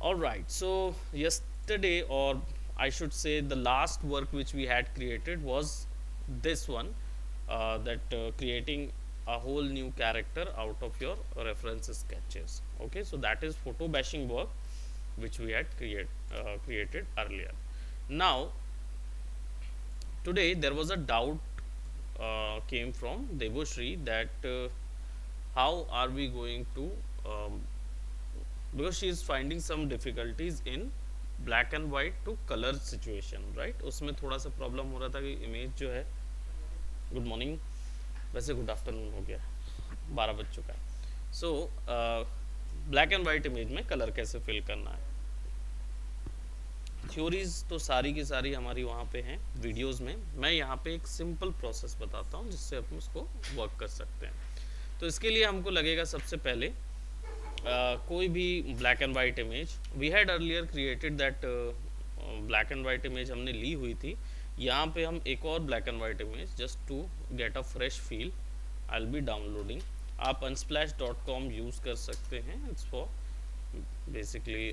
All right, so yesterday, or I should say the last work which we had created was this one, that creating a whole new character out of your reference sketches. Okay, so that is photo bashing work which we had created earlier. Now, today there was a doubt came from Devoshri that how are we going to, because she is finding some difficulties in black and white to colour situation, right. उसमें थोड़ा सा problem हो रहा था कि image जो है, good morning, वैसे गुड आफ्टरनून हो गया, 12 बज चुका है। So black and white image में कलर कैसे फिल करना है। थ्योरीज तो सारी की सारी हमारी वहाँ पे हैं वीडियोस में। मैं यहाँ पे एक सिंपल प्रोसेस बताता हूँ जिससे हम उसको वर्क कर सकते हैं। तो इसके लिए हमको लगेगा सबसे पहले कोई भी black and white image, we had earlier created that black and white image हमने ली हुई थी। यहाँ पे हम एक और black and white image just to get a fresh feel I will be downloading. आप unsplash.com यूज़ कर सकते हैं, इट्स फॉर बेसिकली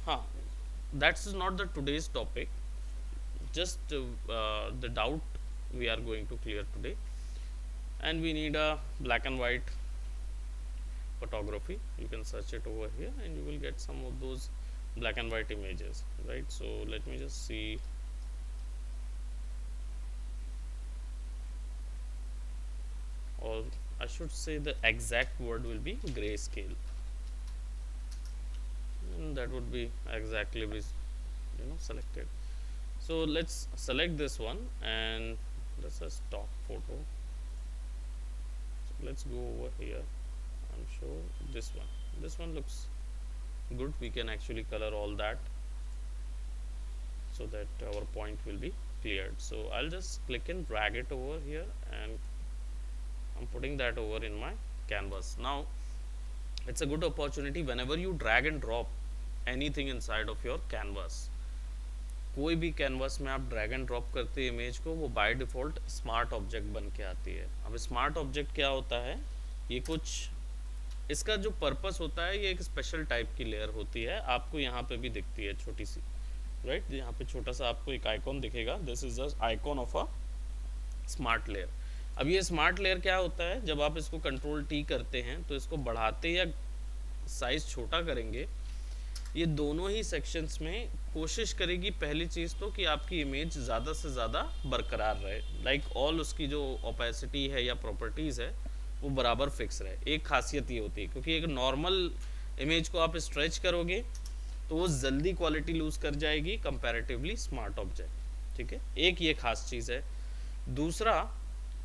हाँ, that's not the today's topic, just the doubt we are going to clear today. And we need a black and white photography. You can search it over here and you will get some of those black and white images, right? So let me just see. Or I should say the exact word will be grayscale, and that would be exactly be selected. So let's select this one and that's a stock photo. So let's go over here and show this one looks good. We can actually color all that so that our point will be cleared. So I'll just click and drag it over here and I'm putting that over in my canvas. Now it's a good opportunity whenever you drag and drop anything inside of your canvas, कोई भी canvas में आप drag and drop करते हैं image को, वो by default smart object बन के आती है। अब स्मार्ट ऑब्जेक्ट क्या होता है, ये कुछ इसका जो पर्पस होता है, ये एक स्पेशल टाइप की लेयर होती है, आपको यहाँ पे भी दिखती है छोटी सी, राइट। यहाँ पे छोटा सा आपको एक आइकॉन दिखेगा, this is the icon of a smart layer. अब ये स्मार्ट लेयर क्या होता है, जब आप इसको कंट्रोल टी करते हैं तो इसको बढ़ाते या साइज छोटा करेंगे, ये दोनों ही सेक्शंस में कोशिश करेगी पहली चीज़ तो कि आपकी इमेज ज़्यादा से ज़्यादा बरकरार रहे, लाइक ऑल उसकी जो ओपेसिटी है या प्रॉपर्टीज़ है वो बराबर फिक्स रहे। एक खासियत ये होती है, क्योंकि एक नॉर्मल इमेज को आप स्ट्रेच करोगे तो वो जल्दी क्वालिटी लूज़ कर जाएगी कंपैरेटिवली स्मार्ट ऑब्जेक्ट, ठीक है। एक ये खास चीज़ है। दूसरा,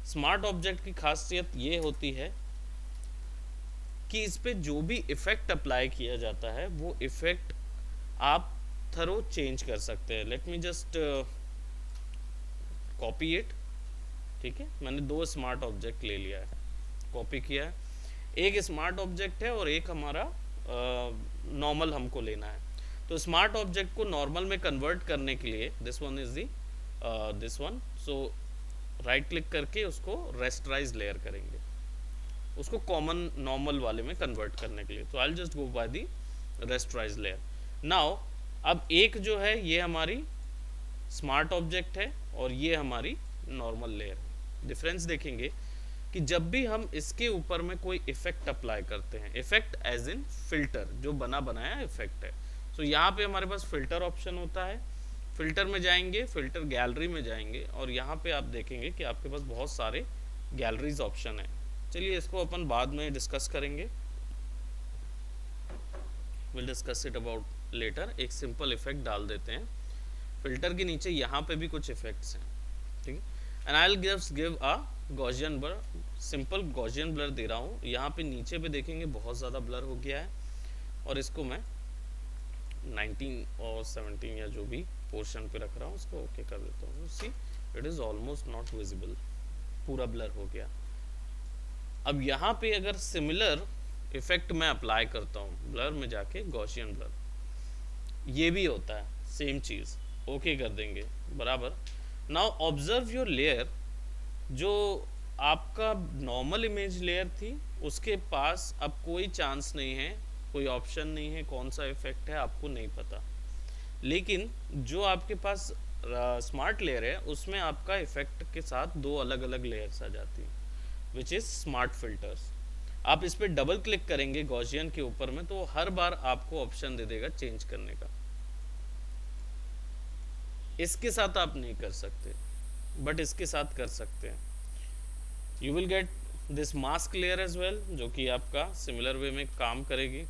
स्मार्ट ऑब्जेक्ट की खासियत ये होती है कि इस पे जो भी इफ़ेक्ट अप्लाई किया जाता है वो इफ़ेक्ट आप थरो चेंज कर सकते हैं। Let me just copy it, ठीक है। मैंने दो स्मार्ट ऑब्जेक्ट ले लिया है, कॉपी किया है। एक स्मार्ट ऑब्जेक्ट है और एक हमारा नॉर्मल हमको लेना है। तो स्मार्ट ऑब्जेक्ट को नॉर्मल में कन्वर्ट करने के लिए this one is the this one, so right click करके उसको रेस्टराइज लेयर करेंगे, उसको कॉमन नॉर्मल वाले में कन्वर्ट करने के लिए। तो I just go by the rasterise layer. Now अब एक जो है ये हमारी स्मार्ट ऑब्जेक्ट है और ये हमारी नॉर्मल लेयर है। डिफरेंस देखेंगे कि जब भी हम इसके ऊपर में कोई इफेक्ट अप्लाई करते हैं, इफेक्ट एज इन फिल्टर, जो बना बनाया इफेक्ट है, तो यहाँ पे हमारे पास फिल्टर ऑप्शन होता है। फिल्टर में जाएंगे, फिल्टर गैलरी में जाएंगे और यहाँ पे आप देखेंगे कि आपके पास बहुत सारे गैलरीज ऑप्शन है। चलिए इसको अपन बाद में डिस्कस करेंगे, will discuss it about later. एक सिंपल इफेक्ट डाल देते हैं। फिल्टर के नीचे यहाँ पे भी कुछ इफेक्ट्स हैं, ठीक है। And I will give a Gaussian blur, simple Gaussian blur दे रहा हूँ। यहाँ पे नीचे पे देखेंगे बहुत ज़्यादा ब्लर हो गया है और इसको मैं 19 और 17 या जो भी पोर्शन पे रख रहा हूँ उसको ओके कर देता हूँ। See it is almost not visible, पूरा ब्लर हो गया। अब यहाँ पे अगर सिमिलर इफेक्ट मैं अप्लाई करता हूँ, ब्लर में जाके गॉसियन ब्लर, ये भी होता है सेम चीज़, ओके कर देंगे बराबर। नाउ ऑब्जर्व योर लेयर, जो आपका नॉर्मल इमेज लेयर थी उसके पास अब कोई चांस नहीं है कोई ऑप्शन नहीं है, कौन सा इफेक्ट है आपको नहीं पता। लेकिन जो आपके पास स्मार्ट लेयर है उसमें आपका इफेक्ट के साथ दो अलग अलग लेयर्स आ जाती हैं, विच इज़ स्मार्ट फिल्टर्स। आप इस पर डबल क्लिक करेंगे गॉसियन के ऊपर में तो हर बार आपको ऑप्शन दे देगा चेंज करने का। इसके साथ आप नहीं कर सकते, बट इसके साथ कर सकते हैं। You will get this mask layer as well, जो कि आपका सिमिलर वे में काम करेगी।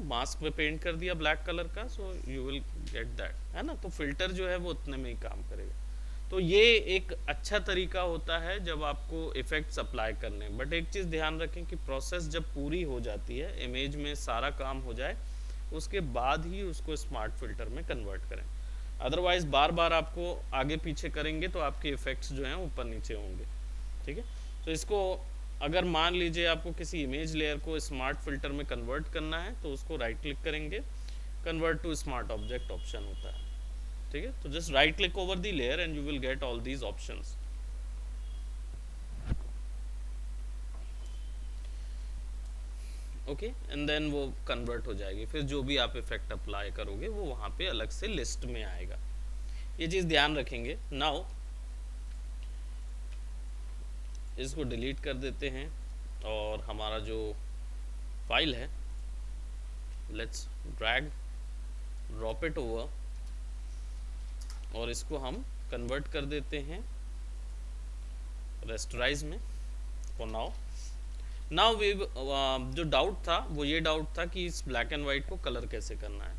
मास्क पे पेंट कर दिया ब्लैक कलर का, so you will get that, है ना। तो फिल्टर जो है वो उतने में ही काम करेगा। तो ये एक अच्छा तरीका होता है जब आपको इफेक्ट्स अप्लाई करने हैं। बट एक चीज़ ध्यान रखें कि प्रोसेस जब पूरी हो जाती है, इमेज में सारा काम हो जाए, उसके बाद ही उसको स्मार्ट फिल्टर में कन्वर्ट करें। अदरवाइज बार बार आपको आगे पीछे करेंगे तो आपके इफेक्ट्स जो हैं ऊपर नीचे होंगे। ठीक है, तो इसको अगर मान लीजिए आपको किसी इमेज लेयर को स्मार्ट फिल्टर में कन्वर्ट करना है तो उसको राइट क्लिक करेंगे, convert to smart object option होता है। ठीक है, तो just right click over the layer and you will get all these options. Okay, and then वो कन्वर्ट हो जाएगी। फिर जो भी आप इफेक्ट अप्लाई करोगे वो वहाँ पे अलग से लिस्ट में आएगा। ये चीज़ ध्यान रखेंगे। नाउ इसको डिलीट कर देते हैं और हमारा जो फाइल है, let's drag drop it over और इसको हम कन्वर्ट कर देते हैं रेस्टराइज में फॉर नाउ। नाउ वी जो डाउट था वो ये डाउट था कि इस ब्लैक एंड वाइट को कलर कैसे करना है।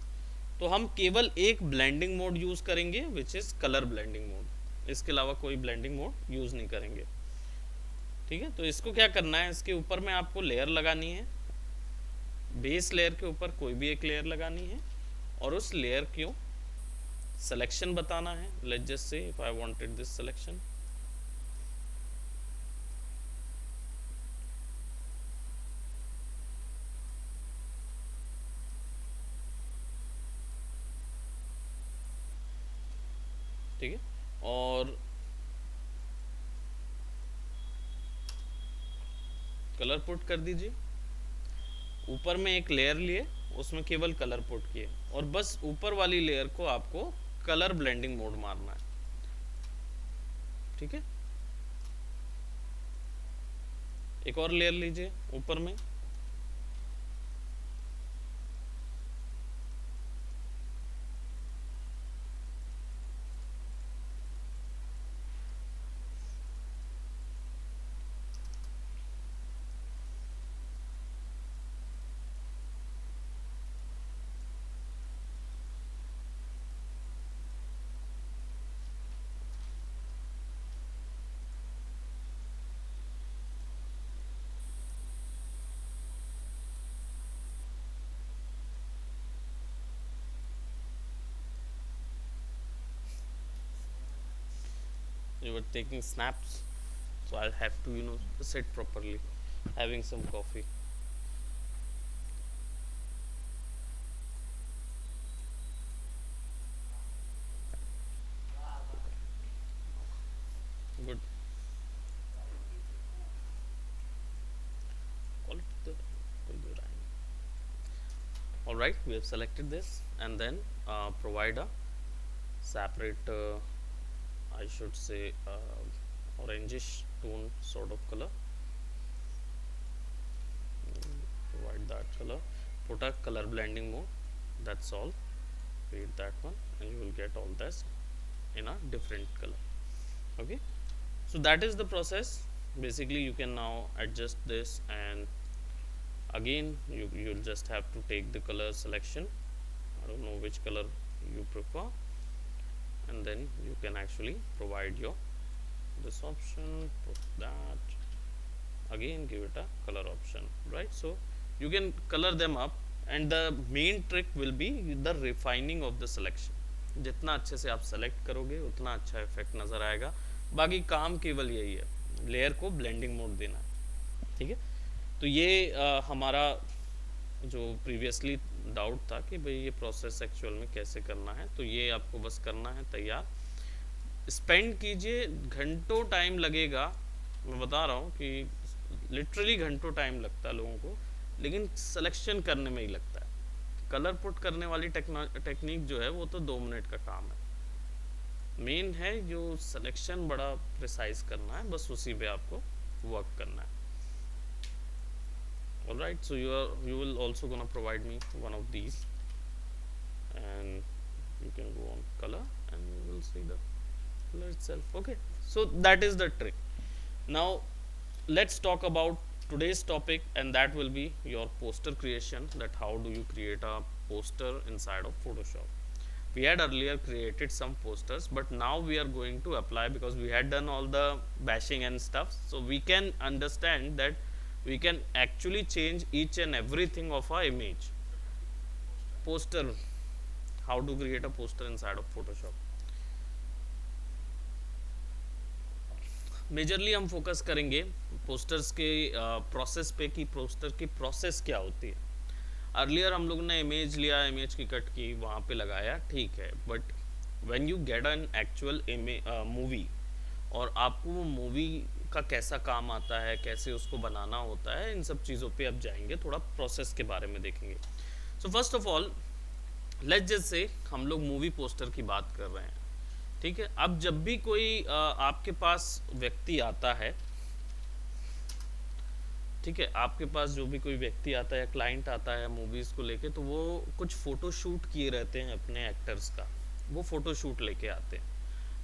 तो हम केवल एक ब्लेंडिंग मोड यूज़ करेंगे which is colour blending mode. इसके अलावा कोई ब्लेंडिंग मोड यूज़ नहीं करेंगे। ठीक है, तो इसको क्या करना है, इसके ऊपर में आपको लेयर लगानी है। बेस लेयर के ऊपर कोई भी एक लेयर लगानी है और उस लेयर को सिलेक्शन बताना है। Let's just say if I wanted this selection, ठीक है, और कलर पुट कर दीजिए। ऊपर में एक लेयर लिए, उसमें केवल कलर पुट किए और बस ऊपर वाली लेयर को आपको कलर ब्लेंडिंग मोड मारना है। ठीक है, एक और लेयर लीजिए ऊपर में, you were taking snaps, so I'll have to sit properly, having some coffee. Good. Call it the all right, we have selected this and then provide a separate I should say orangish tone sort of color. Provide that color, put a color blending mode, that's all. Create that one and you will get all this in a different color. Okay, so that is the process. Basically you can now adjust this, and again you'll just have to take the color selection. I don't know which color you prefer, and then you can actually provide your this option, put that, again give it a color option, right? So you can color them up, and the main trick will be the refining of the selection. जितना अच्छे से आप select करोगे उतना अच्छा effect नज़र आएगा। बाकी काम केवल यही है, लेयर को ब्लेंडिंग मोड देना। ठीक है, तो ये हमारा जो प्रीवियसली डाउट था कि भाई ये प्रोसेस एक्चुअल में कैसे करना है, तो ये आपको बस करना है तैयार। स्पेंड कीजिए, घंटों टाइम लगेगा, मैं बता रहा हूँ कि लिटरली घंटों टाइम लगता है लोगों को, लेकिन सिलेक्शन करने में ही लगता है। कलर पुट करने वाली टेक्निक जो है वो तो 2 मिनट का काम है। मेन है जो सिलेक्शन बड़ा प्रिसाइज करना है, बस उसी पे आपको वर्क करना है। Alright, so you will also gonna provide me one of these, and you can go on color and you will see the color itself. Okay, so that is the trick. Now let's talk about today's topic, and that will be your poster creation, that how do you create a poster inside of Photoshop. We had earlier created some posters, but now we are going to apply, because we had done all the bashing and stuff, so we can understand that we can actually change each and everything of our image. Poster, how to create a poster inside of Photoshop. Majorly हम focus करेंगे posters के process पे, कि poster की process क्या होती है। Earlier हम लोग ने इमेज लिया, इमेज की कट की, वहाँ पे लगाया, ठीक है, but when you get an actual movie, और आपको वो मूवी का कैसा काम आता है, कैसे उसको बनाना होता है, इन सब चीज़ों पे अब जाएंगे, थोड़ा प्रोसेस के बारे में देखेंगे। So first of all let's just से हम लोग मूवी पोस्टर की बात कर रहे हैं, ठीक है। अब जब भी कोई आपके पास व्यक्ति आता है, ठीक है, आपके पास जो भी कोई व्यक्ति आता है या क्लाइंट आता है मूवीज़ को लेके, तो वो कुछ फ़ोटो शूट किए रहते हैं अपने एक्टर्स का, वो फ़ोटो शूट लेके आते हैं,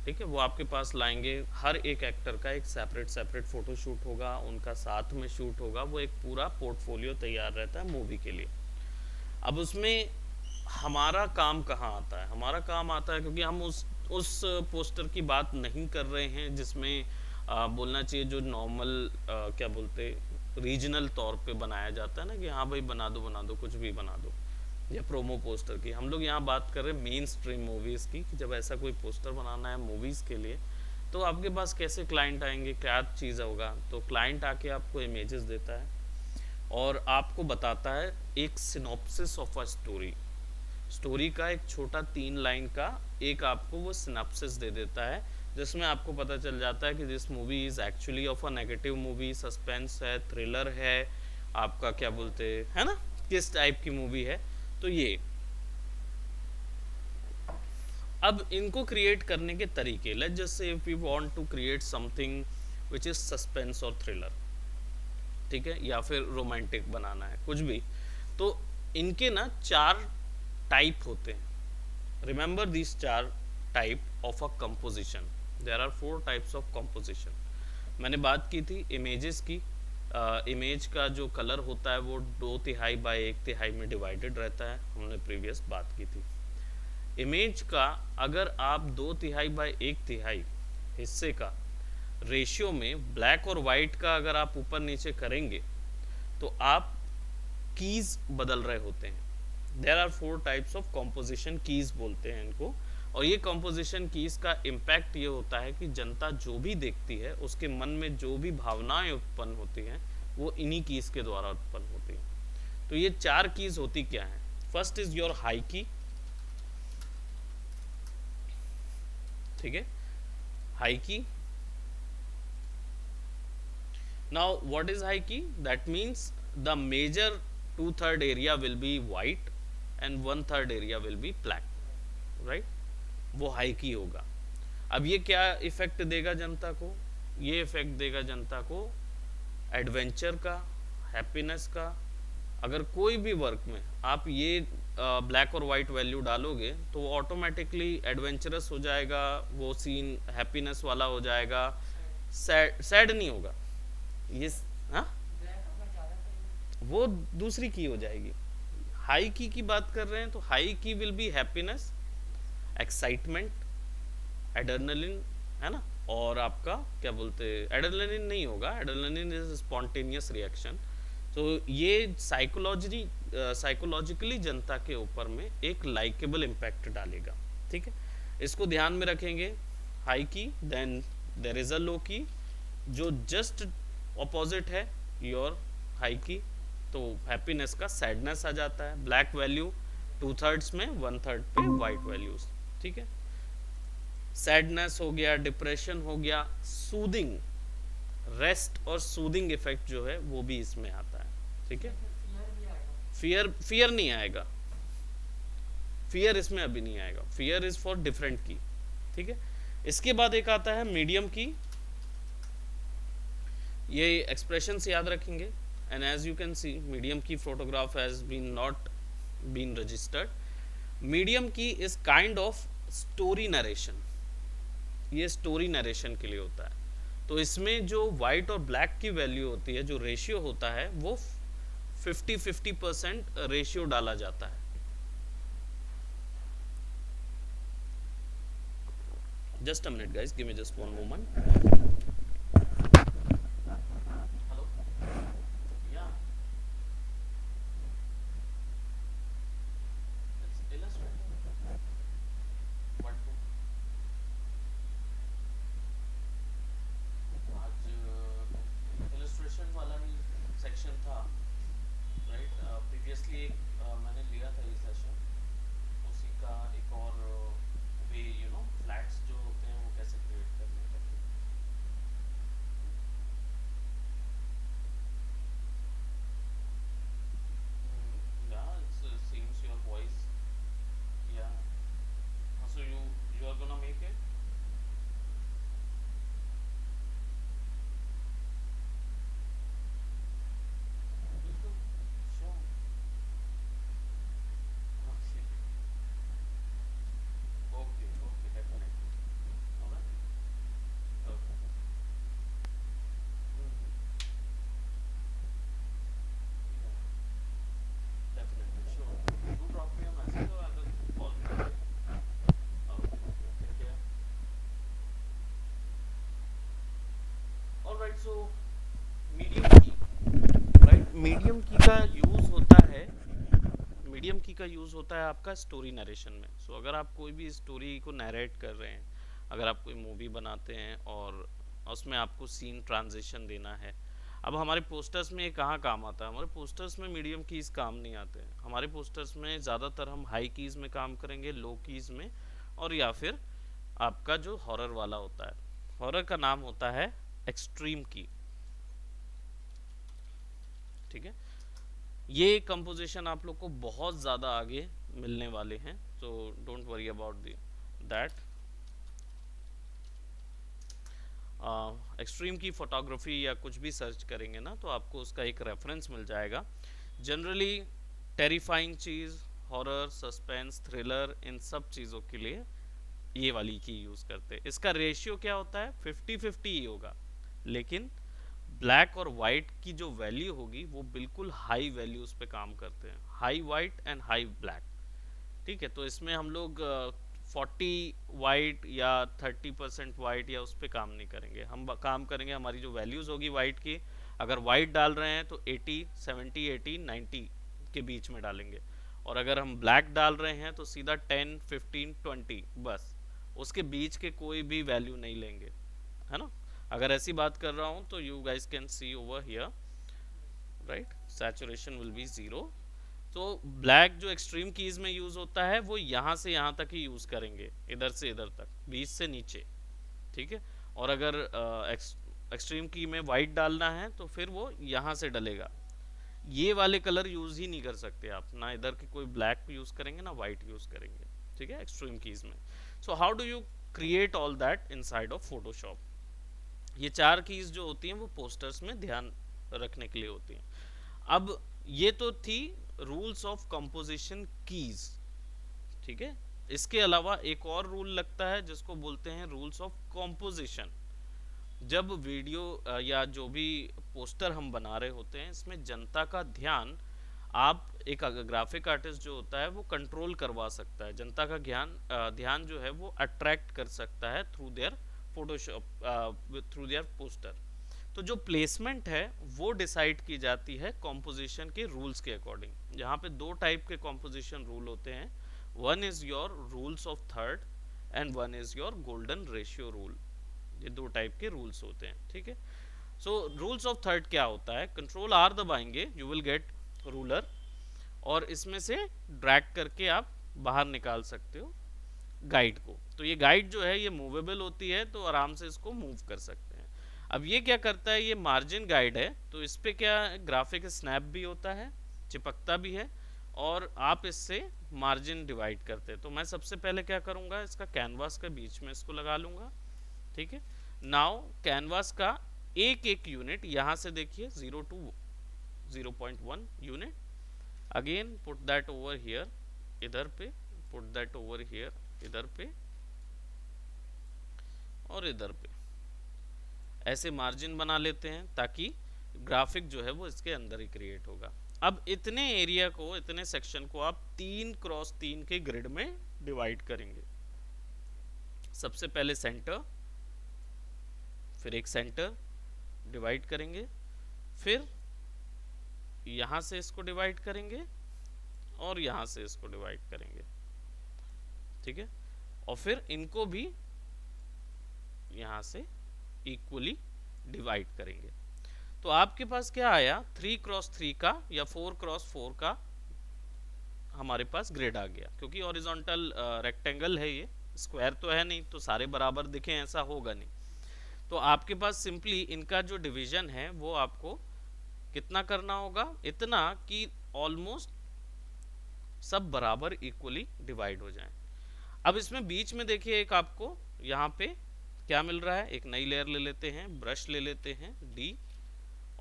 ठीक है। वो आपके पास लाएंगे, हर एक एक्टर का एक सेपरेट फ़ोटो शूट होगा, उनका साथ में शूट होगा, वो एक पूरा पोर्टफोलियो तैयार रहता है मूवी के लिए। अब उसमें हमारा काम कहाँ आता है? हमारा काम आता है, क्योंकि हम उस पोस्टर की बात नहीं कर रहे हैं जिसमें बोलना चाहिए जो नॉर्मल क्या बोलते रीजनल तौर पे बनाया जाता है ना, कि हाँ भाई बना दो कुछ भी बना दो, या प्रोमो पोस्टर की। हम लोग यहाँ बात कर रहे हैं मेन स्ट्रीम मूवीज़ की, कि जब ऐसा कोई पोस्टर बनाना है मूवीज़ के लिए, तो आपके पास कैसे क्लाइंट आएंगे, क्या चीज़ होगा। तो क्लाइंट आके आपको इमेजेस देता है और आपको बताता है एक सिनॉप्सिस ऑफ अ स्टोरी का एक छोटा 3 लाइन का एक आपको वो सिनॉप्सिस दे देता है, जिसमें आपको पता चल जाता है कि this movie is actually of a negative movie, suspense है, थ्रिलर है, आपका क्या बोलते है ना, किस टाइप की मूवी है। तो ये अब इनको क्रिएट करने के तरीके, let's just say if you want to create something which is suspense और थ्रिलर, ठीक है, या फिर रोमांटिक बनाना है, कुछ भी, तो इनके ना 4 टाइप होते हैं। Remember this 4 type of a composition, there are 4 types of composition. मैंने बात की थी इमेजेस की, इमेज का जो कलर होता है वो 2/3 बाय 1/3 में डिवाइडेड रहता है, हमने प्रीवियस बात की थी। इमेज का अगर आप 2/3 बाय 1/3 हिस्से का रेशियो में ब्लैक और वाइट का अगर आप ऊपर नीचे करेंगे, तो आप कीज बदल रहे होते हैं। There are 4 types of composition keys बोलते हैं इनको, और ये कॉम्पोजिशन कीज का इम्पैक्ट ये होता है कि जनता जो भी देखती है उसके मन में जो भी भावनाएं उत्पन्न होती हैं वो इन्हीं कीज के द्वारा उत्पन्न होती हैं। तो ये 4 कीज होती क्या है? फर्स्ट इज योर हाई की, ठीक है, हाई की। Now what is high key? That means the major 2/3 area will be white and 1/3 area will be black, right? वो हाई की होगा। अब ये क्या इफेक्ट देगा जनता को? ये इफेक्ट देगा जनता को एडवेंचर का, हैप्पीनेस का। अगर कोई भी वर्क में आप ये ब्लैक और वाइट वैल्यू डालोगे तो वो ऑटोमेटिकली एडवेंचरस हो जाएगा, वो सीन हैप्पीनेस वाला हो जाएगा, सैड नहीं होगा। ये हाँ, वो दूसरी की हो जाएगी। हाई की बात कर रहे हैं तो हाई की will be happiness, excitement, adrenaline, है ना। और आपका क्या बोलते, एड्रेनलिन नहीं होगा, एड्रेनलिन इज स्पॉन्टेनियस रिएक्शन। तो ये साइकोलॉजिकली जनता के ऊपर में एक लाइकेबल इम्पैक्ट डालेगा, ठीक है। इसको ध्यान में रखेंगे। हाई की, देन देयर इज अ लो की जो जस्ट ऑपोजिट है योर हाई की, तो हैप्पीनेस का सैडनेस आ जाता है। ब्लैक वैल्यू 2/3 में, 1/3 पे वाइट वैल्यूज, ठीक है। सैडनेस हो गया, डिप्रेशन हो गया, सूदिंग, रेस्ट और सूदिंग इफेक्ट जो है वो भी इसमें आता है। ठीक है, फियर फियर नहीं आएगा, फियर इसमें अभी नहीं आएगा, फियर इज फॉर डिफरेंट की। ठीक है, इसके बाद एक आता है मीडियम की, ये एक्सप्रेशंस याद रखेंगे। And as you can see medium key photograph has been not been registered. Medium key is kind of story narration, ये स्टोरी नरेशन के लिए होता है। तो इसमें जो वाइट और ब्लैक की वैल्यू होती है, जो रेशियो होता है वो 50-50% रेशियो डाला जाता है। Just a minute guys, give me just one moment. Hello, या इट्स इलस्ट्रेटर व्हाट टू आज इलस्ट्रेशन वाला ही सेक्शन था, राइट। प्रीवियसली मैंने लिया था ये सेशन, उसी का एक और वे, फ्लैट्स जो होते हैं वो कैसे क्रिएट करने का। Yeah, it seems your voice. Yeah. So you are gonna make it. बिल्कुल, sure. Okay. Okay. Okay. Definitely. Alright. Okay. Mhm. Yeah. Definitely. Sure. Do drop me a message or I will call you. Okay. Take care. Alright. So medium की, right, medium की का use होता है, medium की का use होता है आपका स्टोरी नरेशन में। सो अगर आप कोई भी स्टोरी को नरेट कर रहे हैं, अगर आप कोई मूवी बनाते हैं और उसमें आपको सीन ट्रांजिशन देना है। अब हमारे पोस्टर्स में ये कहाँ काम आता है? हमारे पोस्टर्स में मीडियम कीज काम नहीं आते हैं। हमारे पोस्टर्स में ज़्यादातर हम हाई कीज में काम करेंगे, लो कीज में, और या फिर आपका जो हॉरर वाला होता है, हॉरर का नाम होता है एक्सट्रीम की। ठीक है, ये कंपोजिशन आप लोग को बहुत ज़्यादा आगे मिलने वाले हैं, तो don't worry about that. Extreme की फोटोग्राफी या कुछ भी सर्च करेंगे ना, तो आपको उसका एक रेफरेंस मिल जाएगा। जनरली टेरिफाइंग चीज़, हॉरर, सस्पेंस, थ्रिलर, इन सब चीज़ों के लिए ये वाली की यूज़ करते हैं। इसका रेशियो क्या होता है? 50-50 ही होगा, लेकिन ब्लैक और वाइट की जो वैल्यू होगी वो बिल्कुल हाई वैल्यूज पे काम करते हैं, high white and high black. ठीक है, तो इसमें हम लोग 40 वाइट या 30% वाइट या उस पर काम नहीं करेंगे। हम काम करेंगे, हमारी जो वैल्यूज होगी वाइट की, अगर वाइट डाल रहे हैं तो 80, 70, 80, 90 के बीच में डालेंगे, और अगर हम ब्लैक डाल रहे हैं तो सीधा 10, 15, 20, बस उसके बीच के कोई भी वैल्यू नहीं लेंगे, है ना। अगर ऐसी बात कर रहा हूँ तो you guys can see over here, right, saturation will be 0। तो ब्लैक जो एक्सट्रीम कीज में यूज होता है वो यहाँ से यहाँ तक ही यूज करेंगे, इधर से इधर तक, बीच से नीचे। ठीक है, और अगर एक्सट्रीम की में वाइट डालना है तो फिर वो यहाँ से डलेगा। ये वाले कलर यूज ही नहीं कर सकते आप, ना इधर के कोई ब्लैक यूज करेंगे ना वाइट यूज करेंगे। ठीक है, एक्सट्रीम कीज में। So how do you create all that inside of Photoshop? ये 4 कीज जो होती हैं वो पोस्टर्स में ध्यान रखने के लिए होती हैं। अब ये तो थी रूल्स ऑफ कंपोजिशन कीज। ठीक है, इसके अलावा एक और रूल लगता है जिसको बोलते हैं रूल्स ऑफ कंपोजिशन। जब वीडियो या जो भी पोस्टर हम बना रहे होते हैं, इसमें जनता का ध्यान आप एक ग्राफिक आर्टिस्ट जो होता है वो कंट्रोल करवा सकता है। जनता का ध्यान जो है वो अट्रैक्ट कर सकता है through their Photoshop, through their poster. तो जो प्लेसमेंट है वो डिसाइड की जाती है कॉम्पोजिशन के रूल्स के अकॉर्डिंग। यहाँ पे 2 टाइप के कॉम्पोजिशन रूल होते हैं, one is your rules of third and one is your golden ratio rule. ये 2 टाइप के रूल्स होते हैं। ठीक है, सो रूल्स ऑफ थर्ड क्या होता है? कंट्रोल आर दबाएंगे, यू विल गेट रूलर, और इसमें से ड्रैग करके आप बाहर निकाल सकते हो। गाइड को। तो ये गाइड जो है ये मूवेबल होती है, तो आराम से इसको मूव कर सकते हैं। अब ये क्या करता है, ये मार्जिन गाइड है, तो इस पे क्या ग्राफिक स्नैप भी होता है, चिपकता भी है, और आप इससे मार्जिन डिवाइड करते हैं। तो मैं सबसे पहले क्या करूंगा, इसका कैनवास के बीच में इसको लगा लूंगा। ठीक है, नाउ कैनवास का एक एक यूनिट यहाँ से देखिए 0 to 0.1 unit, again put that over here, इधर पे पुट दैट ओवर हियर, इधर पे और इधर पे, ऐसे मार्जिन बना लेते हैं ताकि ग्राफिक जो है वो इसके अंदर ही क्रिएट होगा। अब इतने एरिया को, इतने सेक्शन को आप 3x3 के ग्रिड में डिवाइड करेंगे। सबसे पहले सेंटर, फिर एक सेंटर डिवाइड करेंगे, फिर यहां से इसको डिवाइड करेंगे और यहां से इसको डिवाइड करेंगे। ठीक है, और फिर इनको भी यहां से इक्वली डिवाइड करेंगे। तो आपके पास क्या आया, 3x3 का या 4x4 का हमारे पास ग्रिड आ गया, क्योंकि हॉरिजॉन्टल रेक्टेंगल है, ये स्क्वायर तो है नहीं, तो सारे बराबर दिखे ऐसा होगा नहीं। तो आपके पास सिंपली इनका जो डिवीजन है वो आपको कितना करना होगा, इतना कि ऑलमोस्ट सब बराबर इक्वली डिवाइड हो जाए। अब इसमें बीच में देखिए एक आपको यहाँ पे क्या मिल रहा है, एक नई लेयर ले लेते हैं, ब्रश ले लेते हैं डी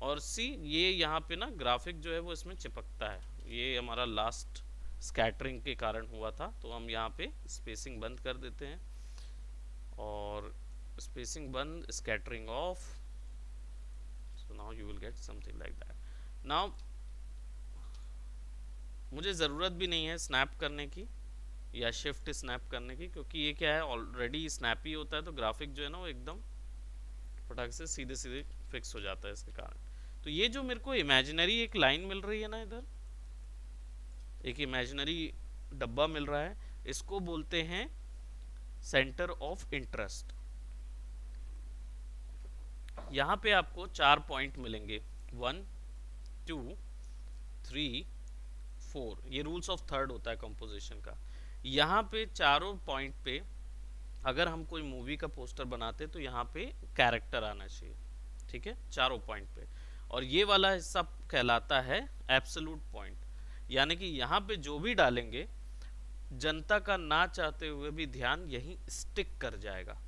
और सी, ये यहाँ पे ना ग्राफिक जो है वो इसमें चिपकता है, ये हमारा लास्ट स्कैटरिंग के कारण हुआ था। तो हम यहाँ पे स्पेसिंग बंद कर देते हैं और स्पेसिंग बंद, scattering of. So now you will get something like that. Now मुझे ज़रूरत भी नहीं है स्नैप करने की या शिफ्ट स्नैप करने की, क्योंकि ये क्या है ऑलरेडी स्नैपी होता है, तो ग्राफिक जो है ना वो एकदम फटाक से सीधे सीधे फिक्स हो जाता है इसके कारण। तो ये जो मेरे को इमेजिनरी एक लाइन मिल रही है ना, इधर एक इमेजिनरी डब्बा मिल रहा है, इसको बोलते हैं सेंटर ऑफ इंटरेस्ट। यहाँ पे आपको 4 पॉइंट मिलेंगे, 1 2 3 4, ये रूल्स ऑफ थर्ड होता है कंपोजिशन का। यहाँ पे चारों पॉइंट पे अगर हम कोई मूवी का पोस्टर बनाते तो यहाँ पे कैरेक्टर आना चाहिए। ठीक है, चारों पॉइंट पे। और ये वाला हिस्सा कहलाता है एब्सोल्यूट पॉइंट, यानी कि यहाँ पे जो भी डालेंगे जनता का ना चाहते हुए भी ध्यान यहीं स्टिक कर जाएगा।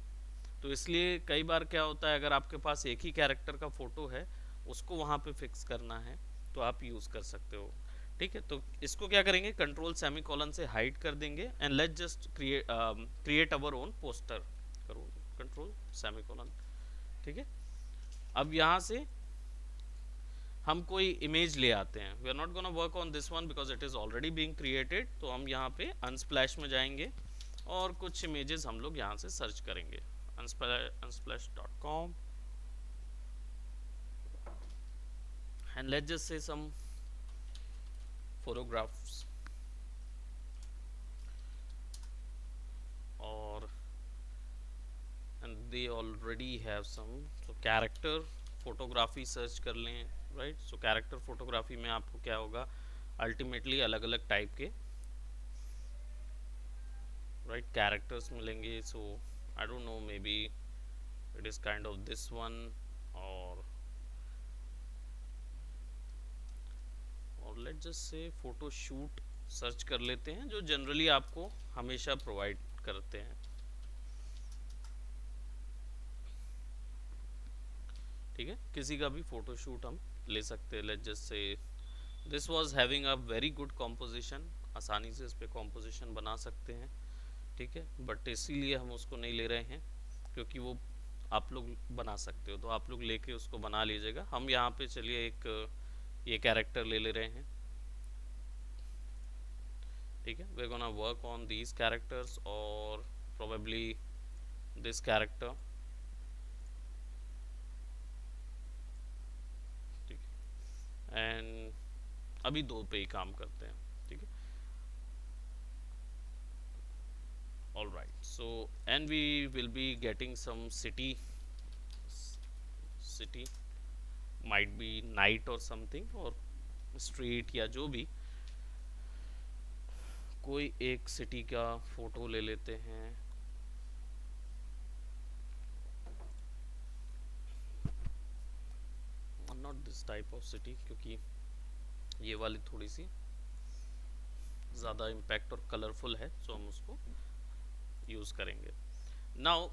तो इसलिए कई बार क्या होता है, अगर आपके पास एक ही कैरेक्टर का फोटो है, उसको वहाँ पे फिक्स करना है तो आप यूज़ कर सकते हो। ठीक है, तो इसको क्या करेंगे, कंट्रोल सेमीकोलन से हाइड कर देंगे and let just create our own poster, करो कंट्रोल सेमीकोलन। ठीक है, अब यहाँ से हम कोई इमेज ले आते हैं, we are not gonna work on this one because it is already being created. तो हम यहाँ पे अनस्प्लैश में जाएंगे और कुछ इमेजेस हम लोग यहाँ से सर्च करेंगे, unsplash.com, and let's just say some photographs, or and they already have some, so character photography search कर लें, राइट। सो कैरेक्टर फोटोग्राफी में आपको क्या होगा, अल्टीमेटली अलग अलग टाइप के राइट कैरेक्टर्स मिलेंगे। So I don't know, maybe it is kind of this one, और let just say photo shoot search कर लेते हैं, जो जनरली आपको हमेशा प्रोवाइड करते हैं। ठीक है, किसी का भी फोटो शूट हम ले सकते हैं। लेट जस्ट से this was having a very good composition, आसानी से इस पे कॉम्पोजिशन बना सकते हैं। ठीक है, बट इसीलिए हम उसको नहीं ले रहे हैं क्योंकि वो आप लोग बना सकते हो, तो आप लोग लेके उसको बना लीजिएगा। हम यहाँ पे चलिए एक ये कैरेक्टर ले ले रहे हैं। ठीक है, we are gonna work on these characters और प्रोबेबली दिस कैरेक्टर। ठीक है, एंड अभी दो पे ही काम करते हैं। ठीक है, all right, so and we will be getting some city might be night or something, or street या जो भी कोई एक सिटी का फोटो ले लेते हैं। Not this type of city, क्योंकि ये वाली थोड़ी सी ज़्यादा इम्पैक्ट और कलरफुल है, सो हम उसको यूज़ करेंगे। नाउ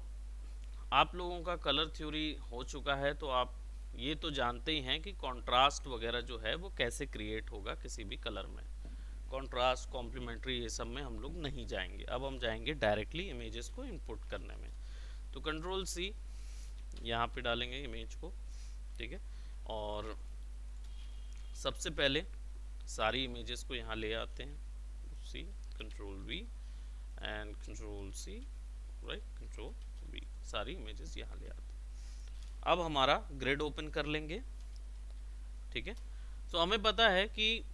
आप लोगों का कलर थ्योरी हो चुका है, तो आप ये तो जानते ही हैं कि कंट्रास्ट वगैरह जो है वो कैसे क्रिएट होगा किसी भी कलर में। कंट्रास्ट, कॉम्प्लीमेंट्री, ये सब में हम लोग नहीं जाएंगे। अब हम जाएंगे डायरेक्टली इमेजेस को इनपुट करने में। तो कंट्रोल सी यहाँ पे डालेंगे इमेज को, ठीक है। और सबसे पहले सारी इमेजेस को यहाँ ले आते हैं, C, control V and control C, right, control V, सारी इमेजेस यहाँ ले आते हैं। अब हमारा ग्रिड ओपन कर लेंगे, ठीक है। तो हमें पता है कि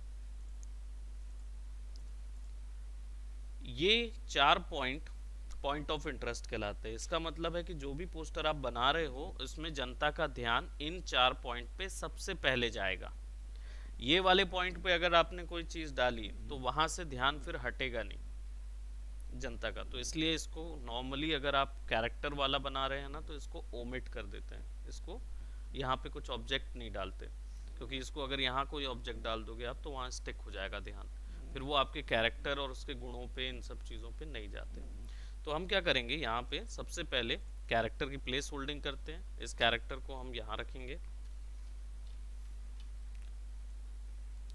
ये 4 पॉइंट ऑफ इंटरेस्ट कहलाते हैं। इसका मतलब है कि जो भी पोस्टर आप बना रहे हो इसमें जनता का ध्यान इन 4 पॉइंट पे सबसे पहले जाएगा। ये वाले पॉइंट पे अगर आपने कोई चीज़ डाली तो वहाँ से ध्यान फिर हटेगा नहीं जनता का। तो इसलिए इसको नॉर्मली अगर आप कैरेक्टर वाला बना रहे हैं ना, तो इसको ओमिट कर देते हैं, इसको यहाँ पे कुछ ऑब्जेक्ट नहीं डालते, क्योंकि इसको अगर यहाँ कोई ऑब्जेक्ट डाल दोगे आप तो वहाँ स्टिक हो जाएगा ध्यान, फिर वो आपके कैरेक्टर और उसके गुणों पे, इन सब चीज़ों पे नहीं जाते। तो हम क्या करेंगे, यहाँ पे सबसे पहले कैरेक्टर की प्लेस होल्डिंग करते हैं। इस कैरेक्टर को हम यहाँ रखेंगे,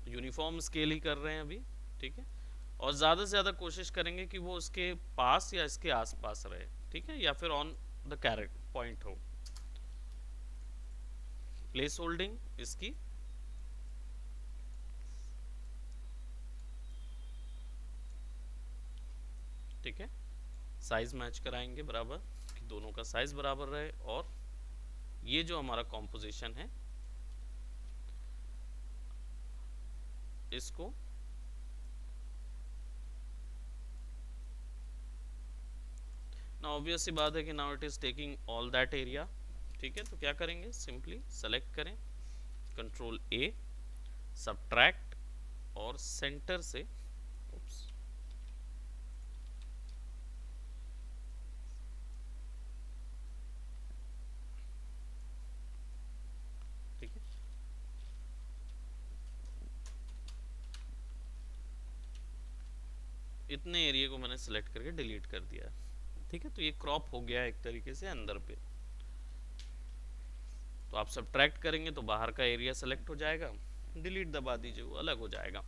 यूनिफॉर्म स्केल ही कर रहे हैं अभी, ठीक है। और ज़्यादा से ज़्यादा कोशिश करेंगे कि वो उसके पास या इसके आसपास रहे, ठीक है, या फिर ऑन द कैरेक्टर पॉइंट हो। प्लेस होल्डिंग इसकी, ठीक है। साइज मैच कराएंगे बराबर, कि दोनों का साइज बराबर रहे। और ये जो हमारा कॉम्पोजिशन है इसको ना, ऑब्वियस सी बात है कि now it is taking all that area, ठीक है। तो क्या करेंगे, सिंपली सेलेक्ट करें, कंट्रोल ए, सबट्रैक्ट, और सेंटर से, उप्स, ठीक है। इतने एरिया को मैंने सेलेक्ट करके डिलीट कर दिया, ठीक है। तो ये क्रॉप हो गया एक तरीके से अंदर पे। तो आप सब्ट्रैक्ट करेंगे तो बाहर का एरिया सेलेक्ट हो जाएगा, डिलीट दबा दीजिए, वो अलग हो जाएगा।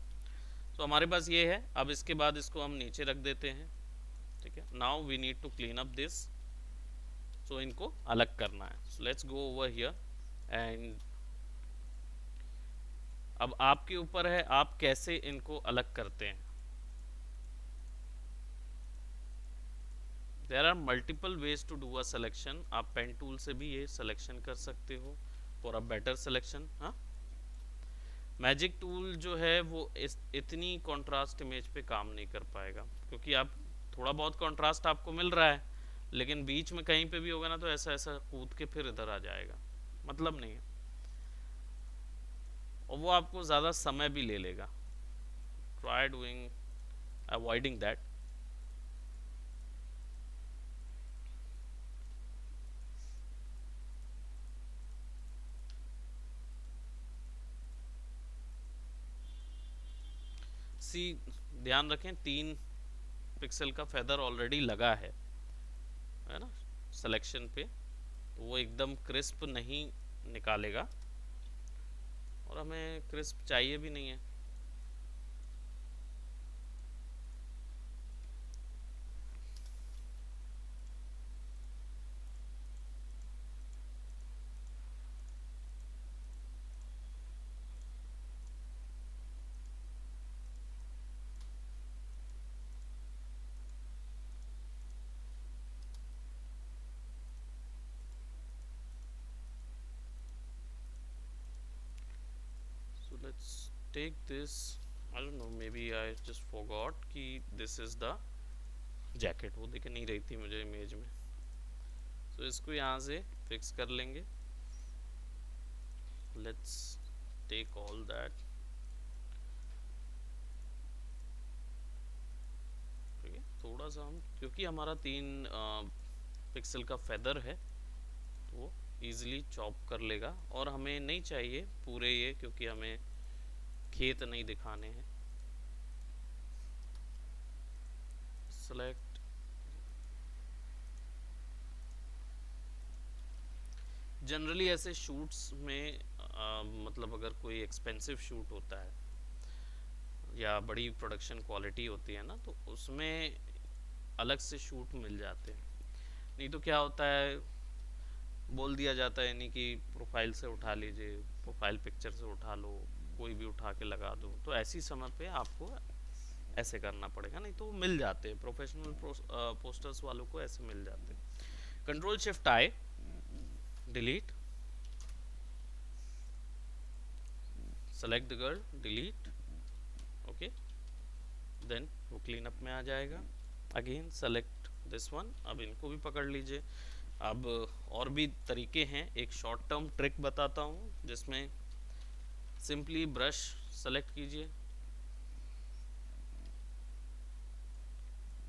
तो हमारे पास ये है। अब इसके बाद इसको हम नीचे रख देते हैं, ठीक है। Now we need to clean up this, so इनको अलग करना है। So let's go over here and अब आपके ऊपर है आप कैसे इनको अलग करते हैं। There are multiple ways to do a selection. आप पेन टूल से भी ये सिलेक्शन कर सकते हो फॉर अ बेटर सिलेक्शन। हाँ, मैजिक टूल जो है वो इतनी कंट्रास्ट इमेज पे काम नहीं कर पाएगा, क्योंकि आप थोड़ा बहुत कंट्रास्ट आपको मिल रहा है, लेकिन बीच में कहीं पे भी होगा ना तो ऐसा ऐसा कूद के फिर इधर आ जाएगा, मतलब नहीं है, और वो आपको ज़्यादा समय भी ले लेगा। Try doing avoiding that. See, ध्यान रखें 3 पिक्सल का फेदर ऑलरेडी लगा है ना सिलेक्शन पे, तो वो एकदम क्रिस्प नहीं निकालेगा, और हमें क्रिस्प चाहिए भी नहीं है। So let's take this. I don't know, maybe I just forgot कि this is the jacket, वो दिख नहीं रही थी मुझे इमेज में। तो इसको यहाँ से फिक्स कर लेंगे। Let's take all that. थोड़ा सा हम, क्योंकि हमारा 3 पिक्सल का फेदर है तो वो ईजिली चॉप कर लेगा, और हमें नहीं चाहिए पूरे ये, क्योंकि हमें खेत नहीं दिखाने हैं। सेलेक्ट, जनरली ऐसे शूट्स में मतलब अगर कोई एक्सपेंसिव शूट होता है या बड़ी प्रोडक्शन क्वालिटी होती है ना, तो उसमें अलग से शूट मिल जाते हैं। नहीं तो क्या होता है, बोल दिया जाता है यानी कि प्रोफाइल से उठा लीजिए, प्रोफाइल पिक्चर से उठा लो, कोई भी उठा के लगा दो, तो ऐसी समय पे आपको ऐसे करना पड़ेगा। नहीं तो मिल जाते हैं, प्रोफेशनल पोस्टर्स वालों को ऐसे मिल जाते हैं। Control shift I, delete, select the girl, delete, okay, then वो क्लीन अप में आ जाएगा। अगेन सेलेक्ट दिस वन, अब इनको भी पकड़ लीजिए। अब और भी तरीके हैं, एक शॉर्ट टर्म ट्रिक बताता हूँ जिसमें सिंपली ब्रश सेलेक्ट कीजिए,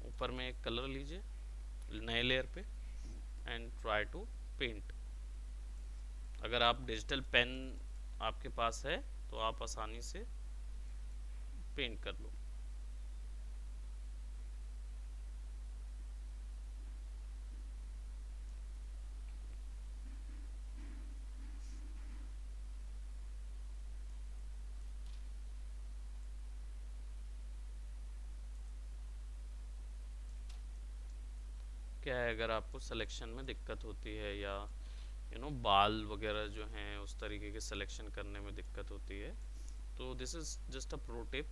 ऊपर में एक कलर लीजिए नए लेयर पे एंड ट्राई टू पेंट। अगर आप डिजिटल पेन आपके पास है तो आप आसानी से पेंट कर लो। क्या है, अगर आपको सिलेक्शन में दिक्कत होती है या बाल वगैरह जो हैं उस तरीके के सिलेक्शन करने में दिक्कत होती है, तो this is just a pro tip,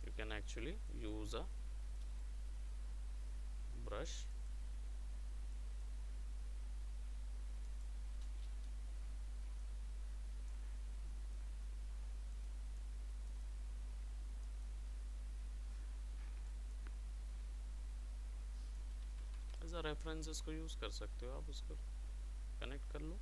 you can actually use a brush as a reference, इसको यूज़ कर सकते हो आप, उसको कनेक्ट कर लो।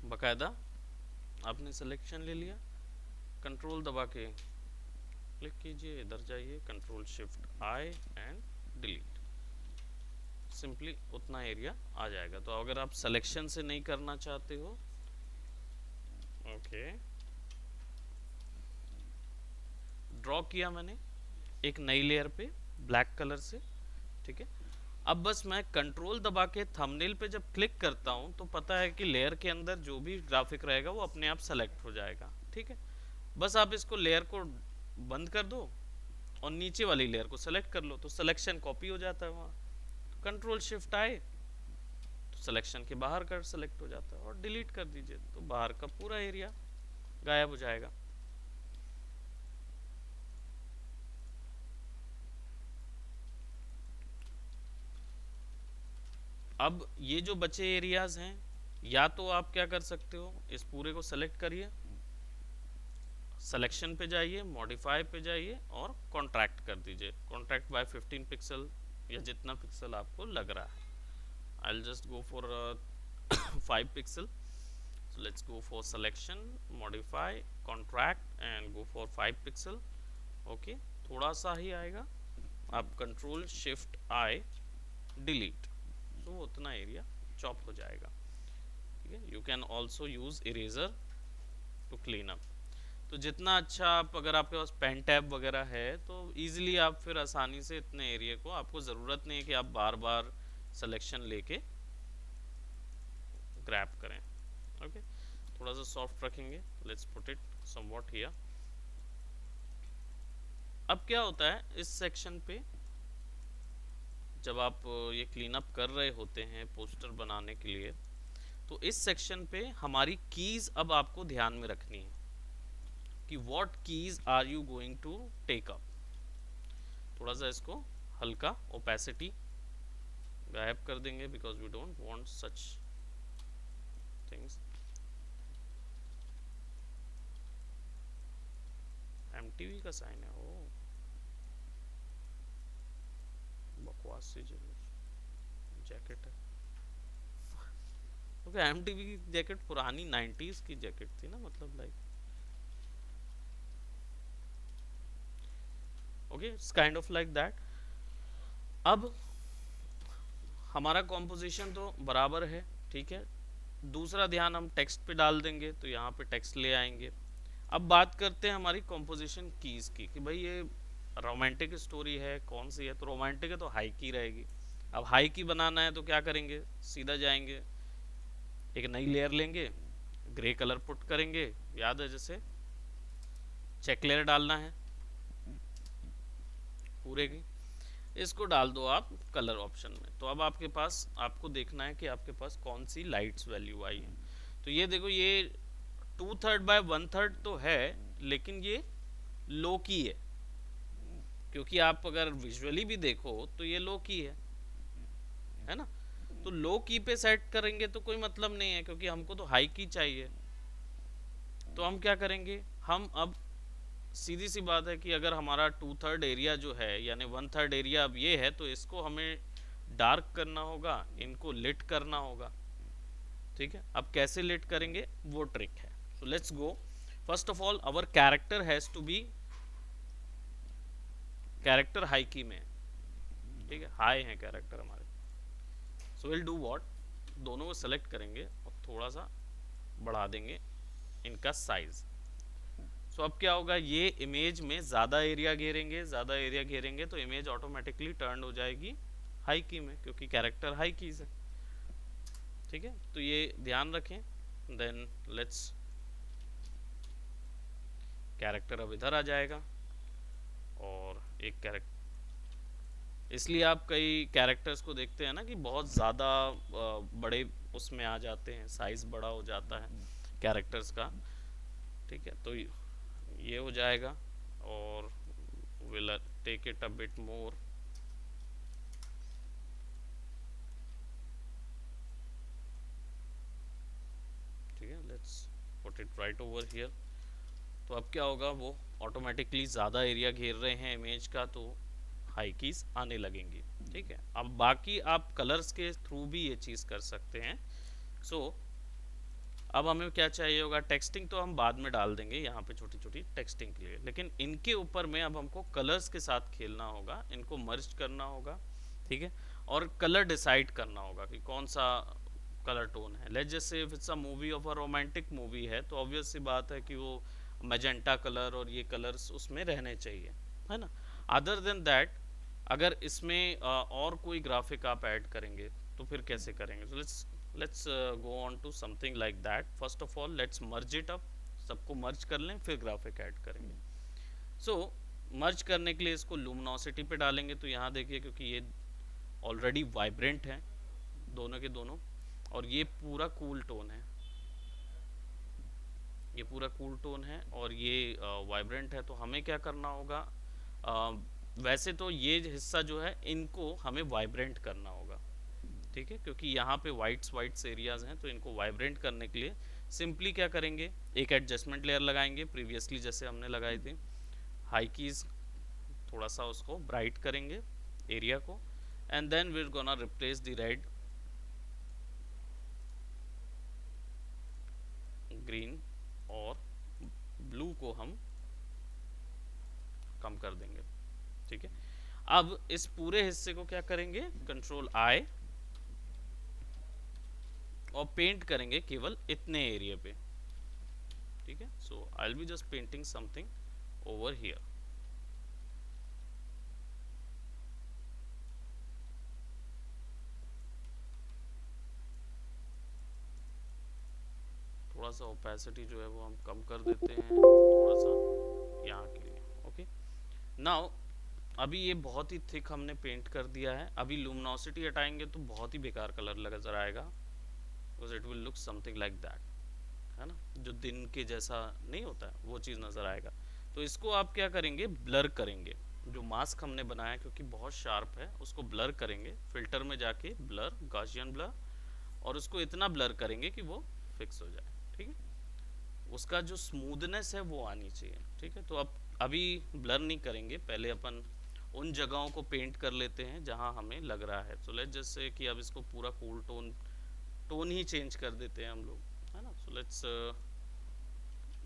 बाकायदा आपने सिलेक्शन ले लिया, कंट्रोल दबा के क्लिक कीजिए, इधर जाइए, control shift I and delete, simply उतना एरिया आ जाएगा। तो अगर आप सिलेक्शन से नहीं करना चाहते हो, ओके, ड्रॉ किया मैंने एक नई लेयर पे ब्लैक कलर से, ठीक है। अब बस मैं कंट्रोल दबा के थंबनेल पे जब क्लिक करता हूं तो पता है कि लेयर के अंदर जो भी ग्राफिक रहेगा वो अपने आप सेलेक्ट हो जाएगा, ठीक है। बस आप इसको लेयर को बंद कर दो और नीचे वाली लेयर को सेलेक्ट कर लो, तो सिलेक्शन कॉपी हो जाता है वहाँ। तो कंट्रोल शिफ्ट आए तो सिलेक्शन के बाहर का सेलेक्ट हो जाता है, और डिलीट कर दीजिए तो बाहर का पूरा एरिया गायब हो जाएगा। अब ये जो बचे एरियाज हैं, या तो आप क्या कर सकते हो, इस पूरे को सेलेक्ट करिए, सिलेक्शन पे जाइए, मॉडिफाई पे जाइए और कॉन्ट्रैक्ट कर दीजिए, कॉन्ट्रैक्ट बाय 15 पिक्सल या जितना पिक्सल आपको लग रहा है। I will just go for 5 pixel, so let's go for selection, modify, contract and go for 5 pixel, okay, थोड़ा सा ही आएगा, आप कंट्रोल शिफ्ट आई डिलीट, तो उतना एरिया चॉप हो जाएगा, ठीक है। You can also use eraser to clean up, तो जितना अच्छा आप, अगर आपके पास पेन टैब वगैरह है तो इजीली आप फिर आसानी से इतने एरिया को, आपको ज़रूरत नहीं है कि आप बार बार सिलेक्शन लेके ग्रैब करें, ओके। थोड़ा सा सॉफ्ट रखेंगे, let's put it somewhat here. अब क्या होता है इस सेक्शन पे, जब आप ये क्लीन अप कर रहे होते हैं पोस्टर बनाने के लिए, तो इस सेक्शन पे हमारी कीज अब आपको ध्यान में रखनी है कि what keys are you going to take up. थोड़ा सा इसको हल्का ओपेसिटी गायब कर देंगे because we don't want such things. MTV का साइन है, ओ बकवास सी जैकेट है। ओके, एमटीवी की जैकेट पुरानी 90s की जैकेट थी ना, मतलब like okay, it's kind of like that. अब हमारा कॉम्पोजिशन तो बराबर है, ठीक है। दूसरा ध्यान हम टेक्स्ट पे डाल देंगे, तो यहाँ पे टेक्स्ट ले आएंगे। अब बात करते हैं हमारी कॉम्पोजिशन कीज की, कि भाई ये रोमांटिक स्टोरी है, कौन सी है, तो रोमांटिक है तो हाई की रहेगी। अब हाई की बनाना है तो क्या करेंगे, सीधा जाएंगे, एक नई लेयर लेंगे, ग्रे कलर पुट करेंगे, याद है जैसे चेक लेयर डालना है पूरे की, इसको डाल दो आप कलर ऑप्शन में। तो अब आपके पास, आपको देखना है कि आपके पास कौन सी लाइट्स वैल्यू आई है। तो ये देखो, ये 2/3 बाय 1/3 तो है, लेकिन ये लो की है, क्योंकि आप अगर विजुअली भी देखो तो ये लो की है ना। तो लो की पे सेट करेंगे तो कोई मतलब नहीं है, क्योंकि हमको तो हाई की चाहिए। तो हम क्या करेंगे, हम अब सीधी सी बात है कि अगर हमारा 2/3 एरिया जो है, यानी 1/3 एरिया अब ये है, तो इसको हमें डार्क करना होगा, इनको लिट करना होगा, ठीक है। अब कैसे लिट करेंगे वो ट्रिक है। So let's go. First of all our character has to be, character high key में, ठीक है, हाई है कैरेक्टर हमारे। सो विल डू व्हाट, दोनों को सेलेक्ट करेंगे और थोड़ा सा बढ़ा देंगे इनका साइज। सो अब क्या होगा, ये इमेज में ज़्यादा एरिया घेरेंगे, ज़्यादा एरिया घेरेंगे तो इमेज ऑटोमेटिकली टर्न हो जाएगी हाई की में, क्योंकि कैरेक्टर हाई कीज है, ठीक है। तो ये ध्यान रखें। देन लेट्स, कैरेक्टर अब इधर आ जाएगा, और एक कैरेक्टर, इसलिए आप कई कैरेक्टर्स को देखते हैं ना कि बहुत ज़्यादा बड़े उसमें आ जाते हैं, साइज़ बड़ा हो जाता है कैरेक्टर्स का, ठीक है। तो ये हो जाएगा, और will take it a bit more, ठीक है। Let's put it right over here. तो अब क्या होगा, वो ऑटोमेटिकली ज़्यादा एरिया घेर रहे हैं इमेज का, तो हाई कीज आने लगेंगी, ठीक है। अब बाकी आप कलर्स के थ्रू भी ये चीज़ कर सकते हैं। सो अब हमें क्या चाहिए होगा, टेक्सटिंग तो हम बाद में डाल देंगे यहाँ पे छोटी छोटी टेक्सटिंग के लिए, लेकिन इनके ऊपर में अब हमको कलर्स के साथ खेलना होगा, इनको मर्ज करना होगा, ठीक है। और कलर डिसाइड करना होगा कि कौन सा कलर टोन है। Let's just say if it's a movie of a romantic movie है, तो ऑब्वियस सी बात है कि वो मैजेंटा कलर और ये कलर्स उसमें रहने चाहिए, है ना। अदर देन दैट, अगर इसमें और कोई ग्राफिक आप ऐड करेंगे तो फिर कैसे करेंगे। so let's go on to something like that. first of all let's merge it up, सबको मर्ज कर लें, फिर ग्राफिक ऐड करेंगे। सो मर्ज करने के लिए इसको लुमिनोसिटी पे डालेंगे, तो यहाँ देखिए, क्योंकि ये ऑलरेडी वाइब्रेंट है दोनों के दोनों, और ये पूरा कूल टोन है, ये पूरा कूल टोन है, और ये वाइब्रेंट है। तो हमें क्या करना होगा, वैसे तो ये हिस्सा जो है इनको हमें वाइब्रेंट करना होगा, ठीक है, क्योंकि यहाँ पे वाइट्स एरियाज हैं, तो इनको वाइब्रेंट करने के लिए सिंपली क्या करेंगे, एक एडजस्टमेंट लेयर लगाएंगे प्रीवियसली जैसे हमने लगाई थी, हाई कीज थोड़ा सा उसको ब्राइट करेंगे एरिया को, and then we are gonna replace the red green, और ब्लू को हम कम कर देंगे, ठीक है। अब इस पूरे हिस्से को क्या करेंगे, कंट्रोल आई, और पेंट करेंगे केवल इतने एरिया पे, ठीक है। So I will be just painting something over here. थोड़ा सा ओपेसिटी जो है वो हम कम कर देते हैं, थोड़ा सा यहाँ के लिए, ओके। नाउ अभी ये बहुत ही थिक हमने पेंट कर दिया है, अभी लुमिनोसिटी हटाएंगे तो बहुत ही बेकार कलर नजर आएगा, because it will look something like that, है ना, जो दिन के जैसा नहीं होता है वो चीज़ नज़र आएगा। तो इसको आप क्या करेंगे, ब्लर करेंगे, जो मास्क हमने बनाया क्योंकि बहुत शार्प है, उसको ब्लर करेंगे, फिल्टर में जाके ब्लर, गॉसियन ब्लर, और उसको इतना ब्लर करेंगे कि वो फिक्स हो जाए। ठीक है, उसका जो स्मूथनेस है वो आनी चाहिए। ठीक है, तो अब अभी ब्लर नहीं करेंगे, पहले अपन उन जगहों को पेंट कर लेते हैं जहां हमें लग रहा है। सो लेट्स जैसे कि अब इसको पूरा कूल टोन टोन ही चेंज कर देते हैं हम लोग, है ना। So let's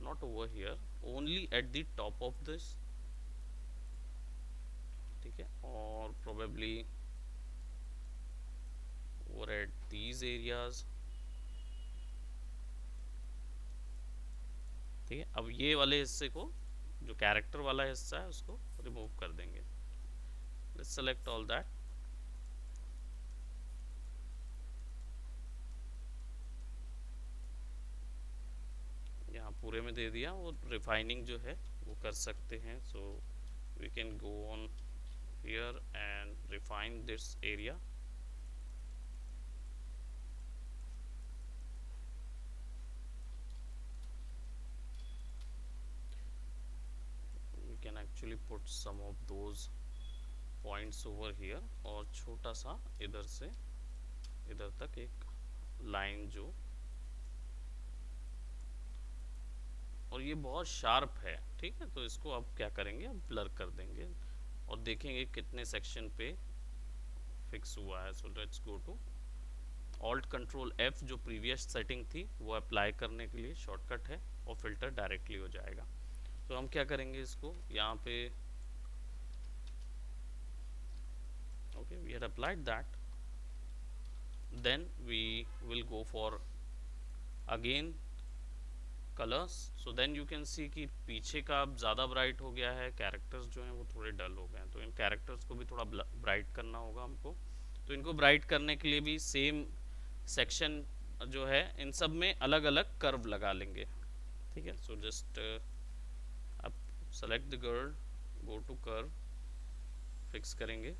not over here, only at the top of this. ठीक है, और probably over at these areas. ठीक है, अब ये वाले हिस्से को, जो कैरेक्टर वाला हिस्सा है, उसको रिमूव कर देंगे। Let's select all that. यहाँ पूरे में दे दिया, वो रिफाइनिंग जो है वो कर सकते हैं। So we can go on here and refine this area. We can actually put some of those points over here, और छोटा सा इधर से इधर तक एक लाइन जो, और ये बहुत शार्प है। ठीक है, तो इसको अब क्या करेंगे, अब ब्लर कर देंगे और देखेंगे कितने सेक्शन पे फिक्स हुआ है। So let's go to alt control F, जो प्रीवियस सेटिंग थी वो अप्लाई करने के लिए शॉर्टकट है, और फिल्टर डायरेक्टली हो जाएगा। तो हम क्या करेंगे, इसको यहाँ पे, okay we had applied that, then we will go for again colours. So then you can see कि पीछे का अब ज़्यादा ब्राइट हो गया है, कैरेक्टर्स जो हैं वो थोड़े डल हो गए हैं, तो इन कैरेक्टर्स को भी थोड़ा ब्राइट करना होगा हमको। तो इनको ब्राइट करने के लिए भी सेम सेक्शन जो है, इन सब में अलग अलग कर्व लगा लेंगे। ठीक है, सो जस्ट अब select the girl, go to curve, fix करेंगे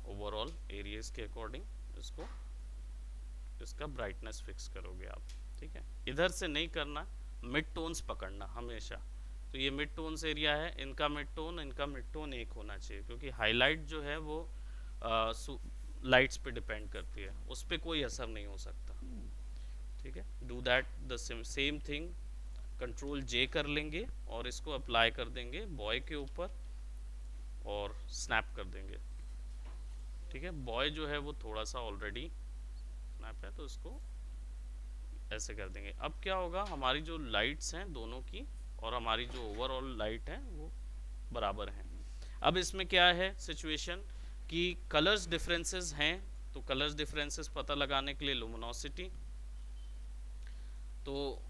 ओवरऑल एरियाज के अकॉर्डिंग। इसको, इसका ब्राइटनेस फिक्स करोगे आप। ठीक है, इधर से नहीं करना, मिड टोन्स पकड़ना हमेशा। तो ये मिड टोन्स एरिया है, इनका मिड टोन, इनका मिड टोन एक होना चाहिए, क्योंकि हाईलाइट जो है वो लाइट्स पे डिपेंड करती है, उस पर कोई असर नहीं हो सकता। ठीक है, do that the same thing, control J कर लेंगे और इसको अप्लाई कर देंगे बॉय के ऊपर और स्नैप कर देंगे। ठीक है, बॉय जो है वो थोड़ा सा ऑलरेडी स्नैप है, तो इसको ऐसे कर देंगे। अब क्या होगा, हमारी जो लाइट्स हैं दोनों की और हमारी जो ओवरऑल लाइट है वो बराबर हैं। अब इसमें क्या है सिचुएशन कि कलर्स डिफरेंसेस हैं, तो कलर्स डिफरेंसेस पता लगाने के लिए लुमिनोसिटी, तो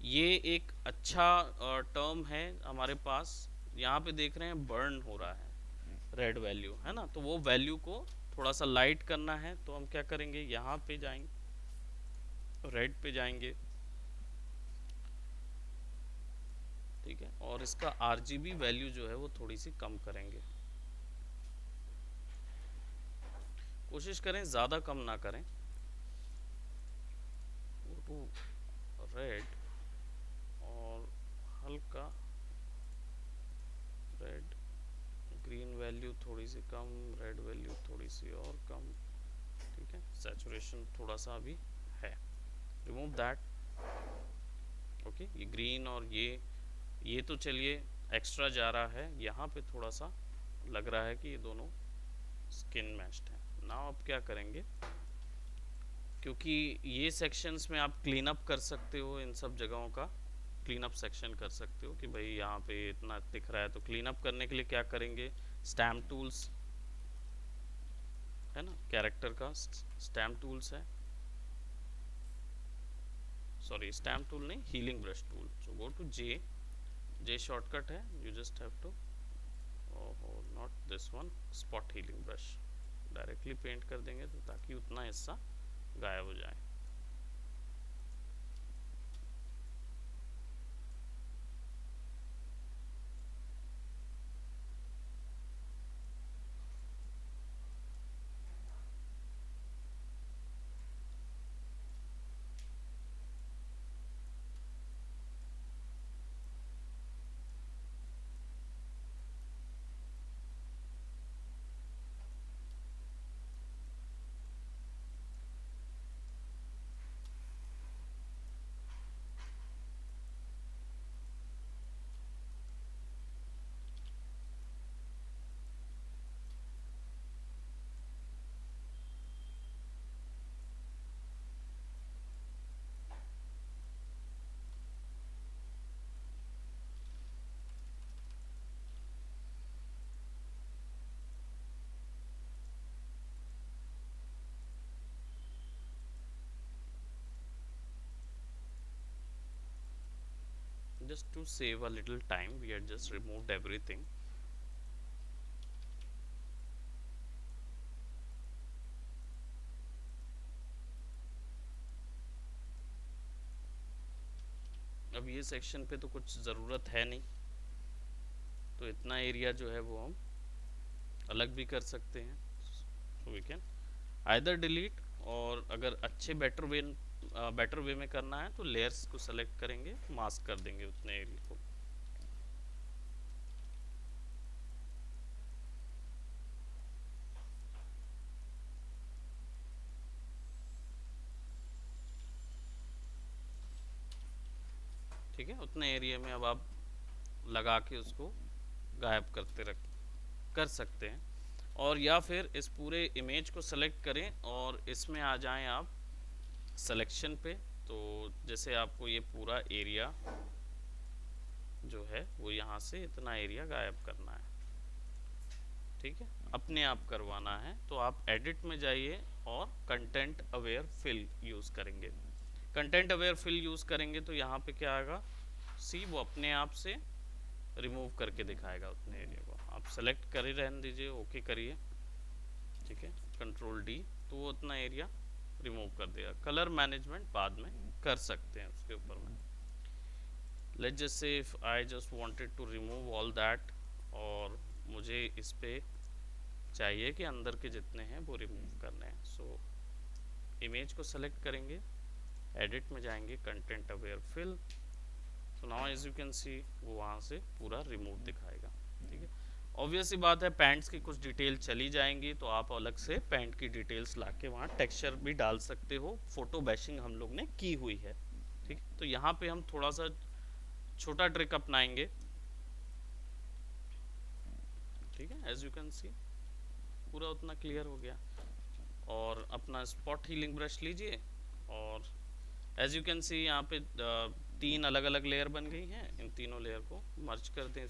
ये एक अच्छा टर्म है हमारे पास। यहाँ पे देख रहे हैं बर्न हो रहा है रेड वैल्यू, है ना, तो वो वैल्यू को थोड़ा सा लाइट करना है, तो हम क्या करेंगे, यहाँ पे जाएंगे, रेड पे जाएंगे। ठीक है, और इसका आरजीबी वैल्यू जो है वो थोड़ी सी कम करेंगे, कोशिश करें ज़्यादा कम ना करें। टू रेड और हल्का रेड, ग्रीन वैल्यू थोड़ी सी कम, रेड वैल्यू थोड़ी सी और कम। ठीक है, सैचुरेशन थोड़ा सा अभी है, रिमूव दैट। ओके, ये ग्रीन और ये तो चलिए एक्स्ट्रा जा रहा है, यहाँ पे थोड़ा सा लग रहा है कि ये दोनों स्किन मैच्ड है। नाउ अब क्या करेंगे, क्योंकि ये सेक्शंस में आप क्लीन अप कर सकते हो, इन सब जगहों का क्लीन अप सेक्शन कर सकते हो कि भाई यहाँ पे इतना दिख रहा है, तो क्लीन अप करने के लिए क्या करेंगे, स्टैम्प टूल्स है ना, कैरेक्टर का स्टैम्प टूल्स है, सॉरी स्टैम्प टूल नहीं, healing brush tool. So go to J shortcut है, you just have to, not this one, spot healing brush, directly paint कर देंगे तो ताकि उतना हिस्सा गायब हो जाए। just to save a little time, we had just removed everything. अब ये सेक्शन पे तो कुछ ज़रूरत है नहीं, तो इतना एरिया जो है वो हम अलग भी कर सकते हैं. So we can either delete, और अगर अच्छे बेटर वे में करना है तो लेयर्स को सेलेक्ट करेंगे, मास्क कर देंगे उतने एरिया को. ठीक है, उतने एरिया में अब आप लगा के उसको गायब करते रख कर सकते हैं. और या फिर इस पूरे इमेज को सेलेक्ट करें और इसमें आ जाएं आप सिलेक्शन पे. तो जैसे आपको ये पूरा एरिया जो है वो यहाँ से इतना एरिया गायब करना है. ठीक है, अपने आप करवाना है तो आप एडिट में जाइए और कंटेंट अवेयर फिल यूज़ करेंगे. कंटेंट अवेयर फिल यूज़ करेंगे तो यहाँ पे क्या आएगा, सी वो अपने आप से रिमूव करके दिखाएगा उतने एरिया को. आप सेलेक्ट कर ही रहने दीजिए, ओके करिए. ठीक है, कंट्रोल डी, तो वो उतना एरिया रिमूव कर देगा. कलर मैनेजमेंट बाद में कर सकते हैं उसके ऊपर में. Let's just say if I just wanted to remove all that, और मुझे इस पे चाहिए कि अंदर के जितने हैं वो रिमूव करने हैं. सो इमेज को सेलेक्ट करेंगे, एडिट में जाएंगे, content aware fill. So now as you can see वो वहाँ से पूरा रिमूव दिखाएगा. ठीक है, ऑब्वियस ही बात है पैंट्स की कुछ डिटेल चली जाएंगी तो आप अलग से पैंट की डिटेल्स ला के वहाँ टेक्सचर भी डाल सकते हो. फोटो बैशिंग हम लोग ने की हुई है. ठीक, तो यहाँ पे हम थोड़ा सा छोटा ट्रिक अपनाएंगे. ठीक है, एज यू कैन सी पूरा उतना क्लियर हो गया. और अपना स्पॉट हीलिंग ब्रश लीजिए, और एज यू कैन सी यहाँ पे 3 अलग अलग लेयर बन गई हैं. इन तीनों लेयर को मर्ज कर दें.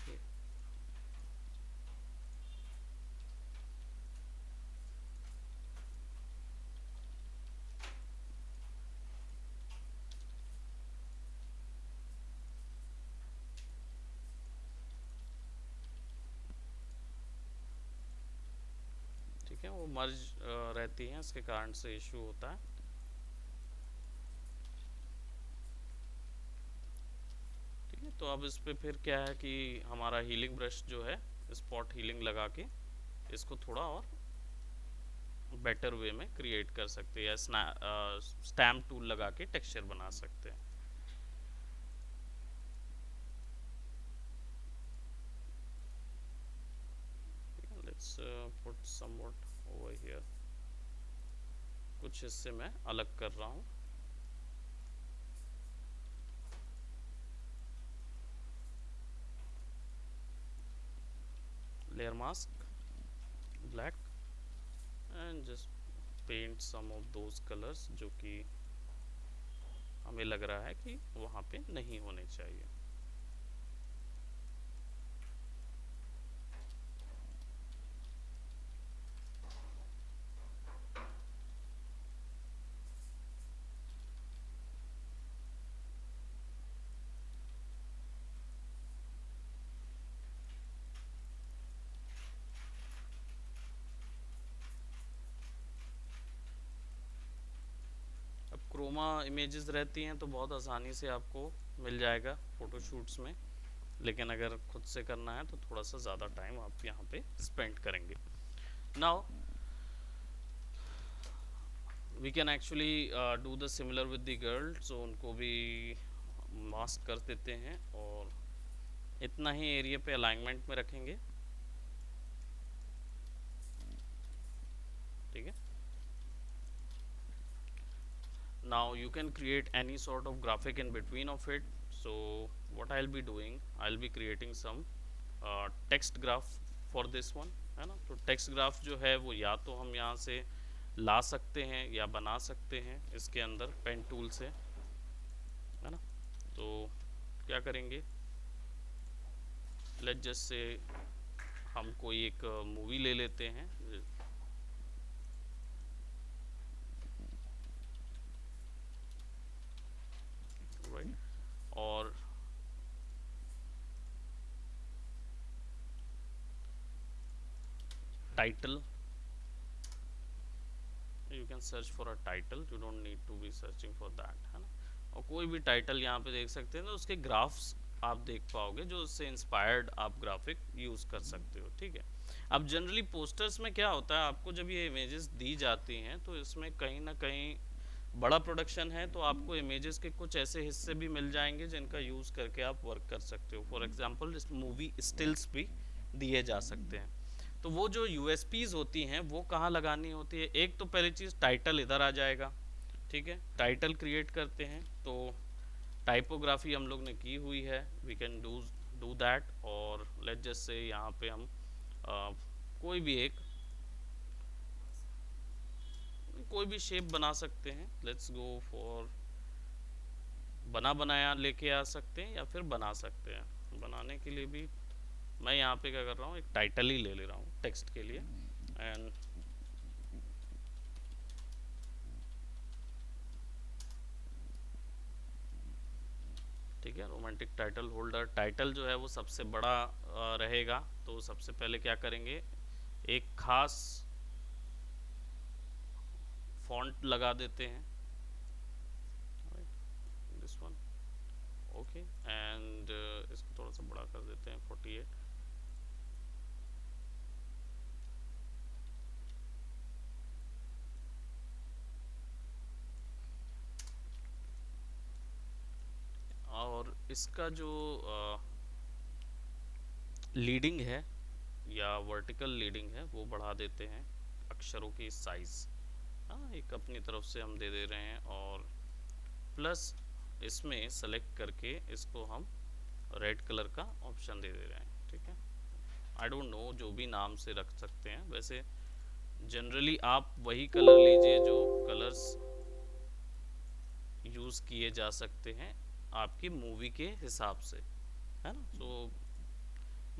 ठीक है, वो मर्ज रहती हैं, इसके कारण से इशू होता है. ठीक है, तो अब इस पे फिर क्या है कि हमारा हीलिंग ब्रश जो है स्पॉट हीलिंग लगा के इसको थोड़ा और बेटर वे में क्रिएट कर सकते हैं, या स्टैम्प टूल लगा के टेक्सचर बना सकते हैं. Let's put somewhat over here. कुछ हिस्से मैं अलग कर रहा हूँ. Layer mask black and just paint some of those colours जो कि हमें लग रहा है कि वहाँ पे नहीं होने चाहिए. अब क्रोमा इमेजेस रहती हैं तो बहुत आसानी से आपको मिल जाएगा फ़ोटोशूट्स में, लेकिन अगर खुद से करना है तो थोड़ा सा ज़्यादा टाइम आप यहाँ पे स्पेंड करेंगे. Now we can actually do the similar with the girl. So उनको भी मास्क कर देते हैं और इतना ही एरिया पे अलाइनमेंट में रखेंगे. ठीक है, now you can create any sort of graphic in between of it. So what I'll be doing, I'll be creating some text graph for this one, है ना. तो टेक्स्ट ग्राफ जो है वो या तो हम यहाँ से ला सकते हैं या बना सकते हैं इसके अंदर पेन टूल से, है ना. तो क्या करेंगे, लेट्स जस्ट से हम कोई एक मूवी ले लेते हैं. राइट, और title. You can search for a title, you don't need to be searching for that, है ना। और कोई भी टाइटल यहाँ पे देख सकते हैं, तो उसके ग्राफ्स आप देख पाओगे, जो उससे इंस्पायर्ड आप ग्राफिक यूज़ कर सकते हो, ठीक है। अब जनरली पोस्टर्स में क्या होता है, आपको जब ये इमेजेस दी जाती हैं तो इसमें कहीं ना कहीं बड़ा प्रोडक्शन है, तो आपको इमेजेस के कुछ ऐसे हिस्से भी मिल जाएंगे जिनका यूज़ करके आप वर्क कर सकते हो। फॉर एग्जांपल इस मूवी स्टिल्स भी दिए जा सकते हैं। तो वो जो यूएसपीज होती हैं वो कहाँ लगानी होती है, एक तो पहली चीज़ टाइटल इधर आ जाएगा, ठीक है। टाइटल क्रिएट करते हैं, तो टाइपोग्राफी हम लोग ने की हुई है, वी कैन डू दैट। और लेट जस्ट से यहाँ पे हम कोई भी शेप बना सकते हैं। लेट्स गो फॉर बना बनाया लेके आ सकते हैं या फिर बना सकते हैं। बनाने के लिए भी मैं यहाँ पे क्या कर रहा हूँ, एक टाइटल ही ले रहा हूँ टेक्स्ट के लिए। एंड ठीक है, रोमांटिक टाइटल होल्डर। टाइटल जो है वो सबसे बड़ा रहेगा, तो सबसे पहले क्या करेंगे, एक खास फॉन्ट लगा देते हैं, दिस वन, ओके। एंड इसको थोड़ा सा बड़ा कर देते हैं, 48। और इसका जो लीडिंग है या वर्टिकल लीडिंग है वो बढ़ा देते हैं, अक्षरों की साइज़, हाँ, एक अपनी तरफ से हम दे रहे हैं। और प्लस इसमें सेलेक्ट करके इसको हम रेड कलर का ऑप्शन दे रहे हैं, ठीक है। आई डोंट नो, जो भी नाम से रख सकते हैं, वैसे जनरली आप वही कलर लीजिए जो कलर्स यूज़ किए जा सकते हैं आपकी मूवी के हिसाब से, है ना। तो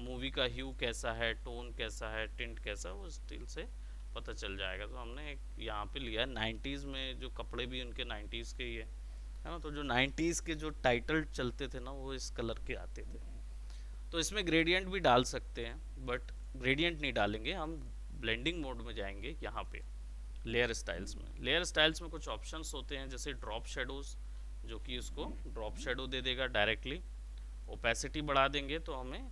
मूवी का ह्यू कैसा है, टोन कैसा है, टिंट कैसा, वो स्टिल से पता चल जाएगा। तो हमने एक यहाँ पे लिया है 90s में, जो कपड़े भी उनके 90s के ही है ना। तो जो 90s के जो टाइटल चलते थे ना, वो इस कलर के आते थे। तो इसमें ग्रेडियंट भी डाल सकते हैं, बट ग्रेडियंट नहीं डालेंगे हम, ब्लेंडिंग मोड में जाएंगे। यहाँ पे लेयर स्टाइल्स में कुछ ऑप्शंस होते हैं, जैसे ड्रॉप शेडोज़, जो कि उसको ड्रॉप शेडो दे देगा डायरेक्टली। ओपेसिटी बढ़ा देंगे तो हमें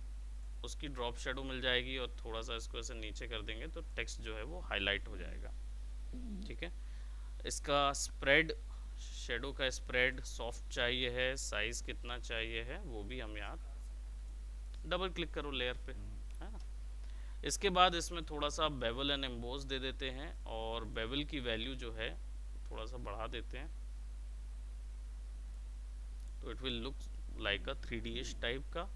उसकी ड्रॉप शेडो मिल जाएगी, और थोड़ा सा इसको ऐसे नीचे कर देंगे तो टेक्स्ट जो है वो हाईलाइट हो जाएगा, ठीक है। इसका स्प्रेड, शेडो का स्प्रेड सॉफ्ट चाहिए है, साइज़ कितना चाहिए है वो भी हम यहाँ डबल क्लिक करो लेयर पे, है ना। इसके बाद इसमें थोड़ा सा बेवल एंड एम्बोस दे देते हैं, और बेवल की वैल्यू जो है थोड़ा सा बढ़ा देते हैं, तो it will look like a 3D type का।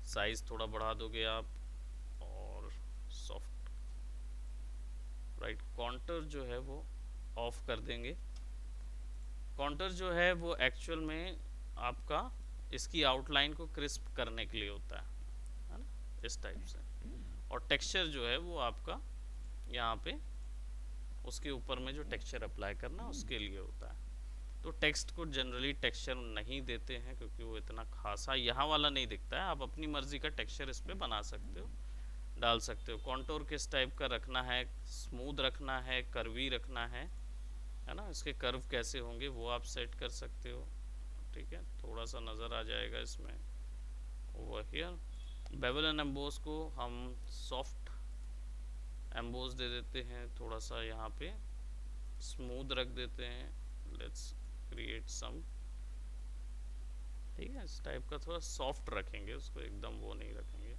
साइज़ थोड़ा बढ़ा दोगे आप, और सॉफ्ट राइट। काउंटर जो है वो ऑफ कर देंगे। काउंटर जो है वो एक्चुअल में आपका इसकी आउटलाइन को क्रिस्प करने के लिए होता है ना, इस टाइप से। और टेक्सचर जो है वो आपका यहाँ पे उसके ऊपर में जो टेक्सचर अप्लाई करना उसके लिए होता है। तो टेक्स्ट को जनरली टेक्सचर नहीं देते हैं, क्योंकि वो इतना खासा यहाँ वाला नहीं दिखता है। आप अपनी मर्ज़ी का टेक्सचर इस पर बना सकते हो, डाल सकते हो। कॉन्टोर किस टाइप का रखना है, स्मूथ रखना है, कर्वी रखना है ना। इसके कर्व कैसे होंगे वो आप सेट कर सकते हो, ठीक है। थोड़ा सा नज़र आ जाएगा इसमें over here. Bevel and emboss को हम सॉफ्ट एम्बोस दे देते हैं, थोड़ा सा यहाँ पे स्मूथ रख देते हैं। लेट्स क्रिएट सम, ठीक है, इस टाइप का थोड़ा सॉफ्ट रखेंगे उसको, एकदम वो नहीं रखेंगे।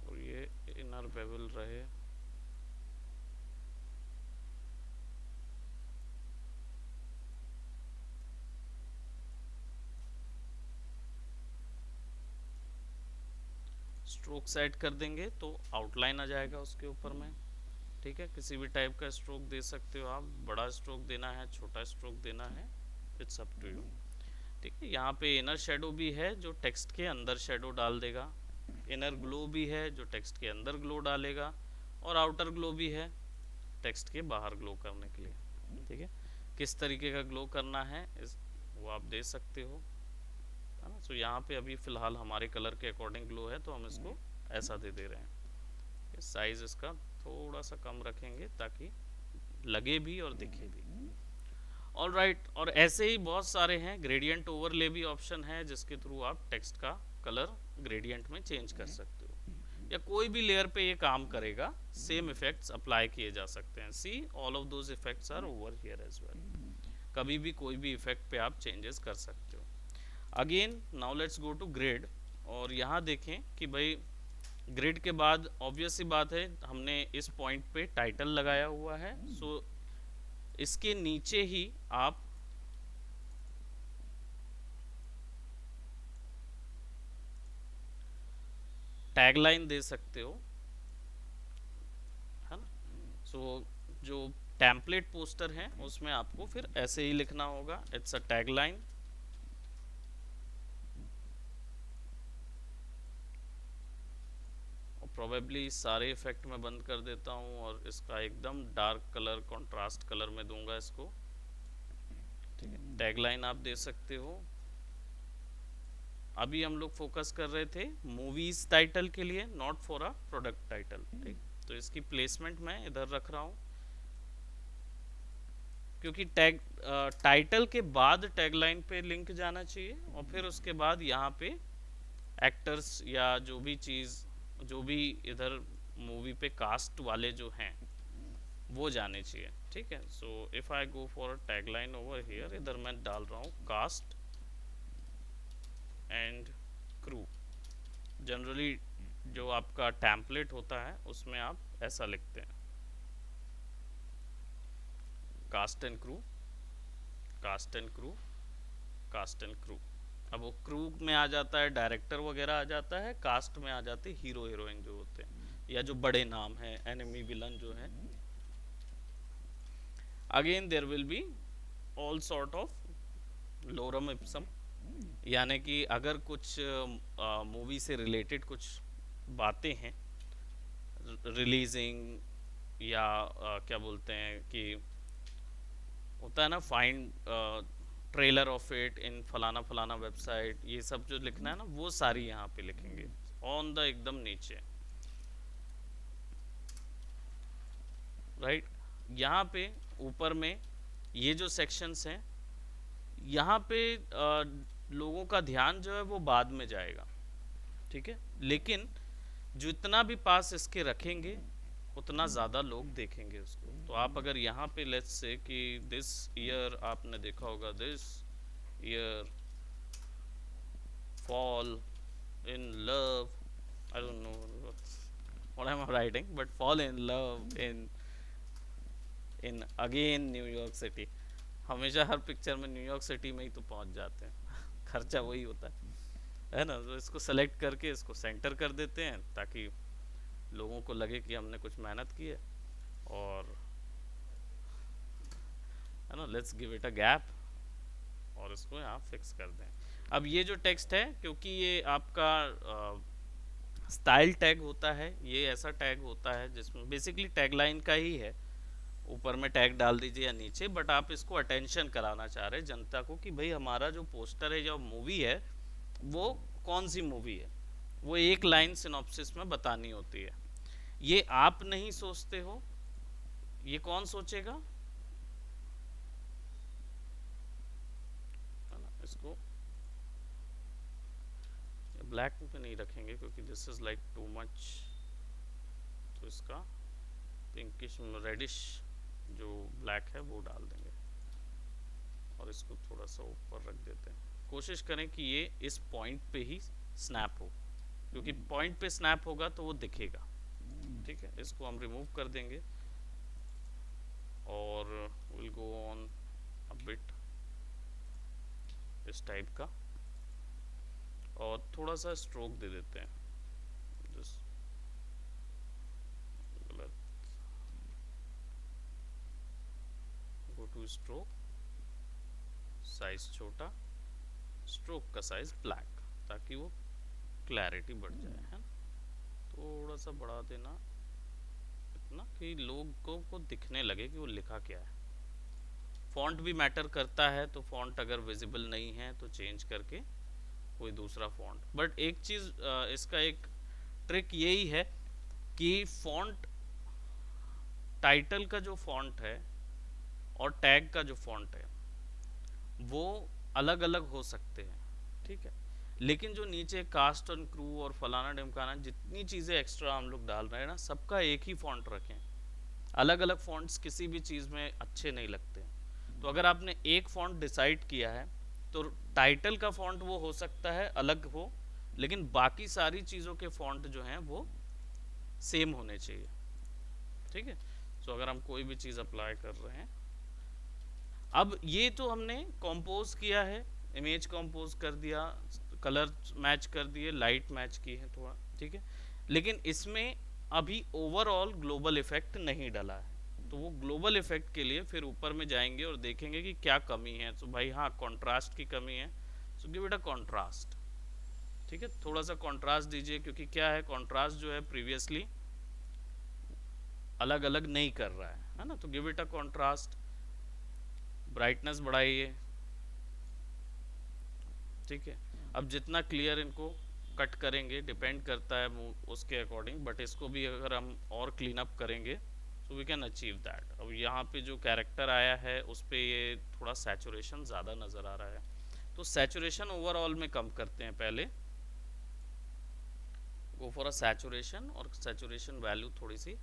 और ये इनर बेवल रहे। स्ट्रोक सेट कर देंगे तो आउटलाइन आ जाएगा उसके ऊपर में, ठीक है। किसी भी टाइप का स्ट्रोक दे सकते हो आप, बड़ा स्ट्रोक देना है, छोटा स्ट्रोक देना है, इट्स अप टू यू, ठीक है। यहाँ पे इनर शेडो भी है जो टेक्स्ट के अंदर शेडो डाल देगा, इनर ग्लो भी है जो टेक्स्ट के अंदर ग्लो डालेगा, और आउटर ग्लो भी है टेक्स्ट के बाहर ग्लो करने के लिए, ठीक है। किस तरीके का ग्लो करना है इस वो आप दे सकते हो, है ना। सो यहाँ पे अभी फ़िलहाल हमारे कलर के अकॉर्डिंग ग्लो है, तो हम इसको ऐसा दे दे रहे हैं। साइज़ इसका थोड़ा सा कम रखेंगे ताकि लगे भी और दिखे भी। ऑल राइट, और ऐसे ही बहुत सारे हैं। ग्रेडियंट ओवरले भी ऑप्शन है जिसके थ्रू आप टेक्स्ट का कलर ग्रेडियंट में चेंज कर सकते हो, या कोई भी लेयर पे ये काम करेगा, सेम इफेक्ट्स अप्लाई किए जा सकते हैं। See all of those effects are over here as well. कभी भी कोई भी इफेक्ट पे आप चेंजेस कर सकते हो। Again now let's go to grid, और यहाँ देखें कि भाई ग्रिड के बाद ऑब्वियस सी बात है, हमने इस पॉइंट पे टाइटल लगाया हुआ है। सो इसके नीचे ही आप टैगलाइन दे सकते हो, है ना। सो जो टेम्पलेट पोस्टर है उसमें आपको फिर ऐसे ही लिखना होगा, इट्स अ टैगलाइन। और प्रोबेबली सारे इफेक्ट मैं बंद कर देता हूँ और इसका एकदम डार्क कलर, कॉन्ट्रास्ट कलर में दूंगा इसको, ठीक है। टैगलाइन आप दे सकते हो। अभी हम लोग फोकस कर रहे थे मूवीज टाइटल के लिए, not for a product title, ठीक। तो इसकी प्लेसमेंट मैं इधर रख रहा हूँ, क्योंकि टैग टाइटल के बाद टैगलाइन पे लिंक जाना चाहिए, और फिर उसके बाद यहाँ पे एक्टर्स या जो भी चीज़, जो भी इधर मूवी पे कास्ट वाले जो हैं वो जाने चाहिए, ठीक है। So if I go for tagline over here, इधर मैं डाल रहा हूँ कास्ट एंड क्रू। जनरली जो आपका टेम्पलेट होता है उसमें आप ऐसा लिखते हैं, cast and crew, cast and crew, cast and crew. अब वो क्रू में आ जाता है डायरेक्टर वगैरह आ जाता है, कास्ट में आ जाते हैं हीरो हीरोइन जो होते हैं, या जो बड़े नाम हैं, एनिमी विलन जो है। Again there will be all sort of lorem ipsum, यानी कि अगर कुछ मूवी से रिलेटेड कुछ बातें हैं, रिलीजिंग, या क्या बोलते हैं कि होता है ना, find trailer of it in फलाना फलाना वेबसाइट, ये सब जो लिखना है ना, वो सारी यहाँ पे लिखेंगे ऑन द एकदम नीचे, राइट। यहाँ पे ऊपर में ये जो सेक्शंस हैं, यहाँ पे लोगों का ध्यान जो है वो बाद में जाएगा, ठीक है। लेकिन जितना भी पास इसके रखेंगे उतना ज़्यादा लोग देखेंगे उसको। तो आप अगर यहाँ पे लेट्स से कि दिस ईयर, आपने देखा होगा this year fall in love, I don't know what am I writing, but fall in love in again new York city. हमेशा हर पिक्चर में न्यूयॉर्क सिटी में ही तो पहुंच जाते हैं खर्चा वही होता है ना। तो इसको सेलेक्ट करके इसको सेंटर कर देते हैं ताकि लोगों को लगे कि हमने कुछ मेहनत की है, और है ना, let's give it a gap, और इसको यहाँ फिक्स कर दें। अब ये जो टेक्स्ट है, क्योंकि ये आपका स्टाइल टैग होता है, ये ऐसा टैग होता है जिसमें बेसिकली टैगलाइन का ही है, ऊपर में टैग डाल दीजिए या नीचे, बट आप इसको अटेंशन कराना चाह रहे हैं जनता को कि भाई हमारा जो पोस्टर है, जो मूवी है, वो कौन सी मूवी है, वो एक लाइन सिनॉप्सिस में बतानी होती है। ये आप नहीं सोचते हो, ये कौन सोचेगा, है ना। इसको ब्लैक पे नहीं रखेंगे क्योंकि this is like too much, तो इसका पिंकिश रेडिश जो ब्लैक है वो डाल देंगे, और इसको थोड़ा सा ऊपर रख देते हैं। कोशिश करें कि ये इस पॉइंट पे ही स्नैप हो, क्योंकि पॉइंट पे स्नैप होगा तो वो दिखेगा, ठीक है। इसको हम रिमूव कर देंगे, और will go on a bit इस टाइप का, और थोड़ा सा स्ट्रोक दे देते हैं, गलत, गो टू स्ट्रोक, साइज छोटा, स्ट्रोक का साइज ब्लैक, ताकि वो क्लैरिटी बढ़ जाए, है। थोड़ा सा बढ़ा देना इतना कि लोगों को दिखने लगे कि वो लिखा क्या है। फ़ॉन्ट भी मैटर करता है, तो फ़ॉन्ट अगर विजिबल नहीं है तो चेंज करके कोई दूसरा फ़ॉन्ट। बट एक चीज़ इसका एक ट्रिक यही है कि फ़ॉन्ट, टाइटल का जो फ़ॉन्ट है और टैग का जो फ़ॉन्ट है वो अलग अलग हो सकते हैं, ठीक है। लेकिन जो नीचे कास्ट एंड क्रू और फलाना ढिमकाना जितनी चीज़ें एक्स्ट्रा हम लोग डाल रहे हैं ना, सबका एक ही फ़ॉन्ट रखें। अलग अलग फ़ॉन्ट्स किसी भी चीज़ में अच्छे नहीं लगते। तो अगर आपने एक फ़ॉन्ट डिसाइड किया है तो टाइटल का फ़ॉन्ट वो हो सकता है अलग हो, लेकिन बाकी सारी चीज़ों के फ़ॉन्ट जो हैं वो सेम होने चाहिए, ठीक है। सो अगर हम कोई भी चीज़ अप्लाई कर रहे हैं, अब ये तो हमने कंपोज किया है, इमेज कंपोज कर दिया, कलर मैच कर दिए, लाइट मैच की है थोड़ा, ठीक है। लेकिन इसमें अभी ओवरऑल ग्लोबल इफेक्ट नहीं डला है, तो वो ग्लोबल इफेक्ट के लिए फिर ऊपर में जाएंगे और देखेंगे कि क्या कमी है। तो भाई हाँ, कंट्रास्ट की कमी है, so give it a contrast, ठीक है। थोड़ा सा कंट्रास्ट दीजिए, क्योंकि क्या है, कंट्रास्ट जो है प्रीवियसली अलग अलग नहीं कर रहा है ना। तो give it a contrast, brightness बढ़ाइए, ठीक है। अब जितना क्लियर इनको कट करेंगे डिपेंड करता है उसके अकॉर्डिंग, बट इसको भी अगर हम और क्लीन अप करेंगे so we can achieve that. अब यहाँ पे जो कैरेक्टर आया है उस पर ये थोड़ा सैचुरेशन ज़्यादा नज़र आ रहा है, तो सैचुरेशन ओवरऑल में कम करते हैं पहले, गो फॉर अ सैचुरेशन, और सैचुरेशन वैल्यू थोड़ी सी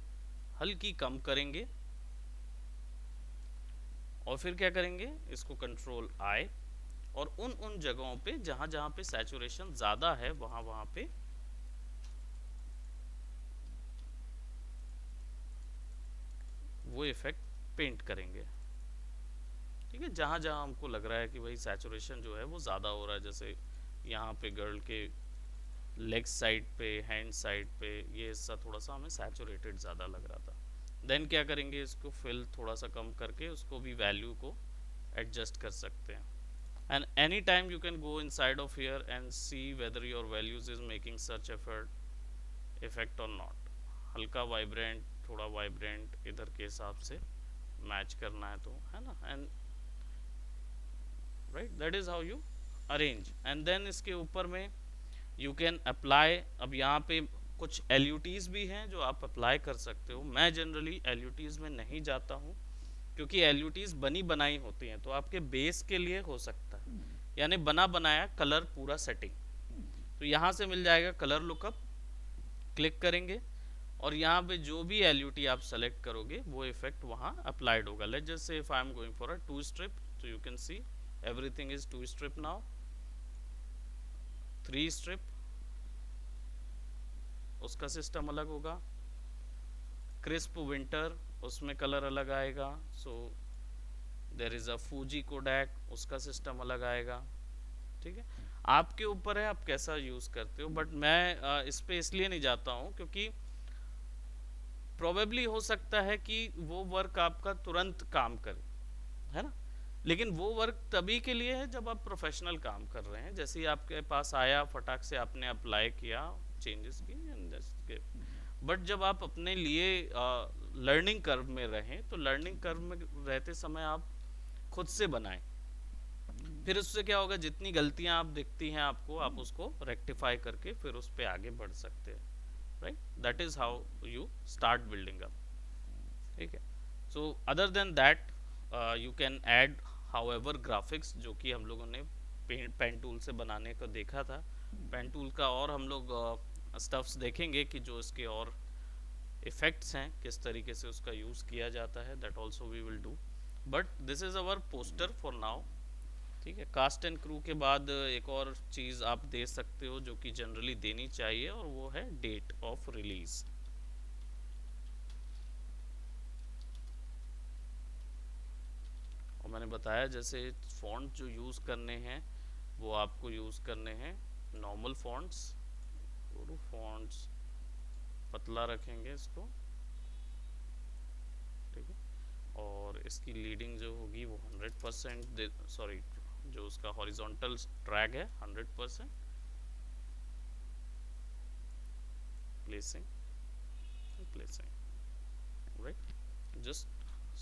हल्की कम करेंगे। और फिर क्या करेंगे, इसको कंट्रोल आई, और उन उन जगहों पे जहां जहां पे सैचुरेशन ज़्यादा है वहां वहां पे वो इफेक्ट पेंट करेंगे, ठीक है। जहां जहां हमको लग रहा है कि भाई सैचुरेशन जो है वो ज़्यादा हो रहा है, जैसे यहाँ पे गर्ल के लेग साइड पे, हैंड साइड पे, ये हिस्सा थोड़ा सा हमें सैचुरेटेड ज़्यादा लग रहा था, देन क्या करेंगे, इसको फिल थोड़ा सा कम करके उसको भी वैल्यू को एडजस्ट कर सकते हैं। And anytime you can go inside of here and see whether your values is making such effect or not. हल्का वाइब्रेंट, थोड़ा वाइब्रेंट इधर के हिसाब से मैच करना है तो, है ना। And right, that is how you arrange. And then इसके ऊपर में यू कैन अप्लाई, अब यहाँ पे कुछ एल भी हैं जो आप अप्लाई कर सकते हो। मैं जनरली एल में नहीं जाता हूँ, क्योंकि एल बनी बनाई होती हैं, तो आपके बेस के लिए हो सकता है, यानी बना बनाया कलर पूरा सेटिंग। तो यहाँ से मिल जाएगा कलर लुकअप, क्लिक करेंगे और यहाँ पे जो भी एल आप सेलेक्ट करोगे वो इफेक्ट वहाँ अप्लाइड होगा। Let's just say if I am going for a two strip, तो you can see everything is two strip now, three strip उसका सिस्टम अलग होगा, क्रिस्प विंटर उसमें कलर अलग आएगा, so there is a Fuji Kodak उसका system अलग आएगा, ठीक है। आपके ऊपर है आप कैसा यूज़ करते हो, बट मैं इस पे इसलिए नहीं जाता हूँ क्योंकि प्रोबेबली हो सकता है कि वो वर्क आपका तुरंत काम करे, है ना। लेकिन वो वर्क तभी के लिए है जब आप प्रोफेशनल काम कर रहे हैं, जैसे ही आपके पास आया फटाक से आपने अप्लाई किया, चेंजेस की, बट जब आप अपने लिए लर्निंग कर्व में रहें, तो लर्निंग कर्व में रहते समय आप खुद से बनाएं, फिर उससे क्या होगा, जितनी गलतियां आप दिखती हैं आपको, आप उसको रेक्टिफाई करके फिर उस पर आगे बढ़ सकते हैं, right. That is how you start building up, ठीक है। So other than that you can add however graphics, जो कि हम लोगों ने पेन टूल से बनाने को देखा था। पेन टूल का और हम लोग स्टफ्स देखेंगे कि जो इसके और इफ़ेक्ट्स हैं किस तरीके से उसका यूज़ किया जाता है, that also we will do, but this is our poster for now, ठीक है। कास्ट एंड क्रू के बाद एक और चीज़ आप दे सकते हो जो कि जनरली देनी चाहिए, और वो है डेट ऑफ रिलीज़। और मैंने बताया जैसे फ़ॉन्ट जो यूज़ करने हैं वो आपको यूज़ करने हैं नॉर्मल फ़ॉन्ट्स, फ़ॉन्ट्स पतला रखेंगे इसको, ठीक है। और इसकी लीडिंग जो होगी वो 100%, सॉरी, जो उसका हॉरिजॉन्टल ट्रैक है 100%, placing placing, right. Just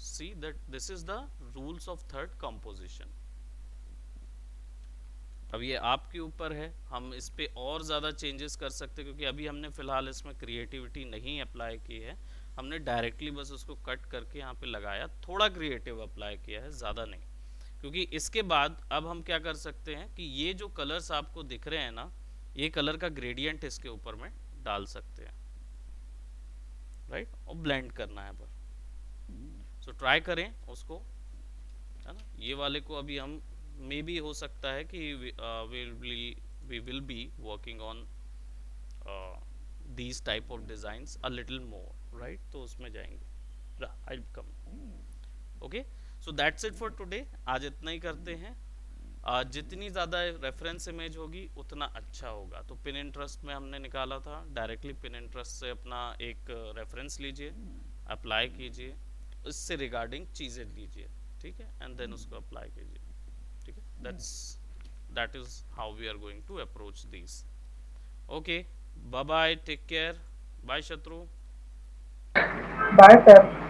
see that this is the rules of third composition. अब ये आपके ऊपर है, हम इस पे और ज़्यादा चेंजेस कर सकते हैं, क्योंकि अभी हमने फ़िलहाल इसमें क्रिएटिविटी नहीं अप्लाई की है, हमने डायरेक्टली बस उसको कट करके यहाँ पे लगाया, थोड़ा क्रिएटिव अप्लाई किया है, ज़्यादा नहीं। क्योंकि इसके बाद अब हम क्या कर सकते हैं कि ये जो कलर्स आपको दिख रहे हैं ना, ये कलर का ग्रेडियंट इसके ऊपर में डाल सकते हैं, राइट, और ब्लेंड करना है पर। सो ट्राई करें उसको, है ना। ये वाले को अभी हम मे भी हो सकता है कि we will be working on these type of designs a little more, right, तो उसमें जाएंगे। I'll come, okay, so that's it for today। आज इतना ही करते हैं। जितनी ज़्यादा रेफरेंस इमेज होगी उतना अच्छा होगा। तो पिन इंटरेस्ट में हमने निकाला था, डायरेक्टली पिन इंटरेस्ट से अपना एक रेफरेंस लीजिए, अप्लाई कीजिए, इससे रिगार्डिंग चीज़ें लीजिए, ठीक है, एंड देन उसको अप्लाई कीजिए, ठीक है। That is how we are going to approach this. Okay, bye bye, take care, bye शत्रु। Bye, sir.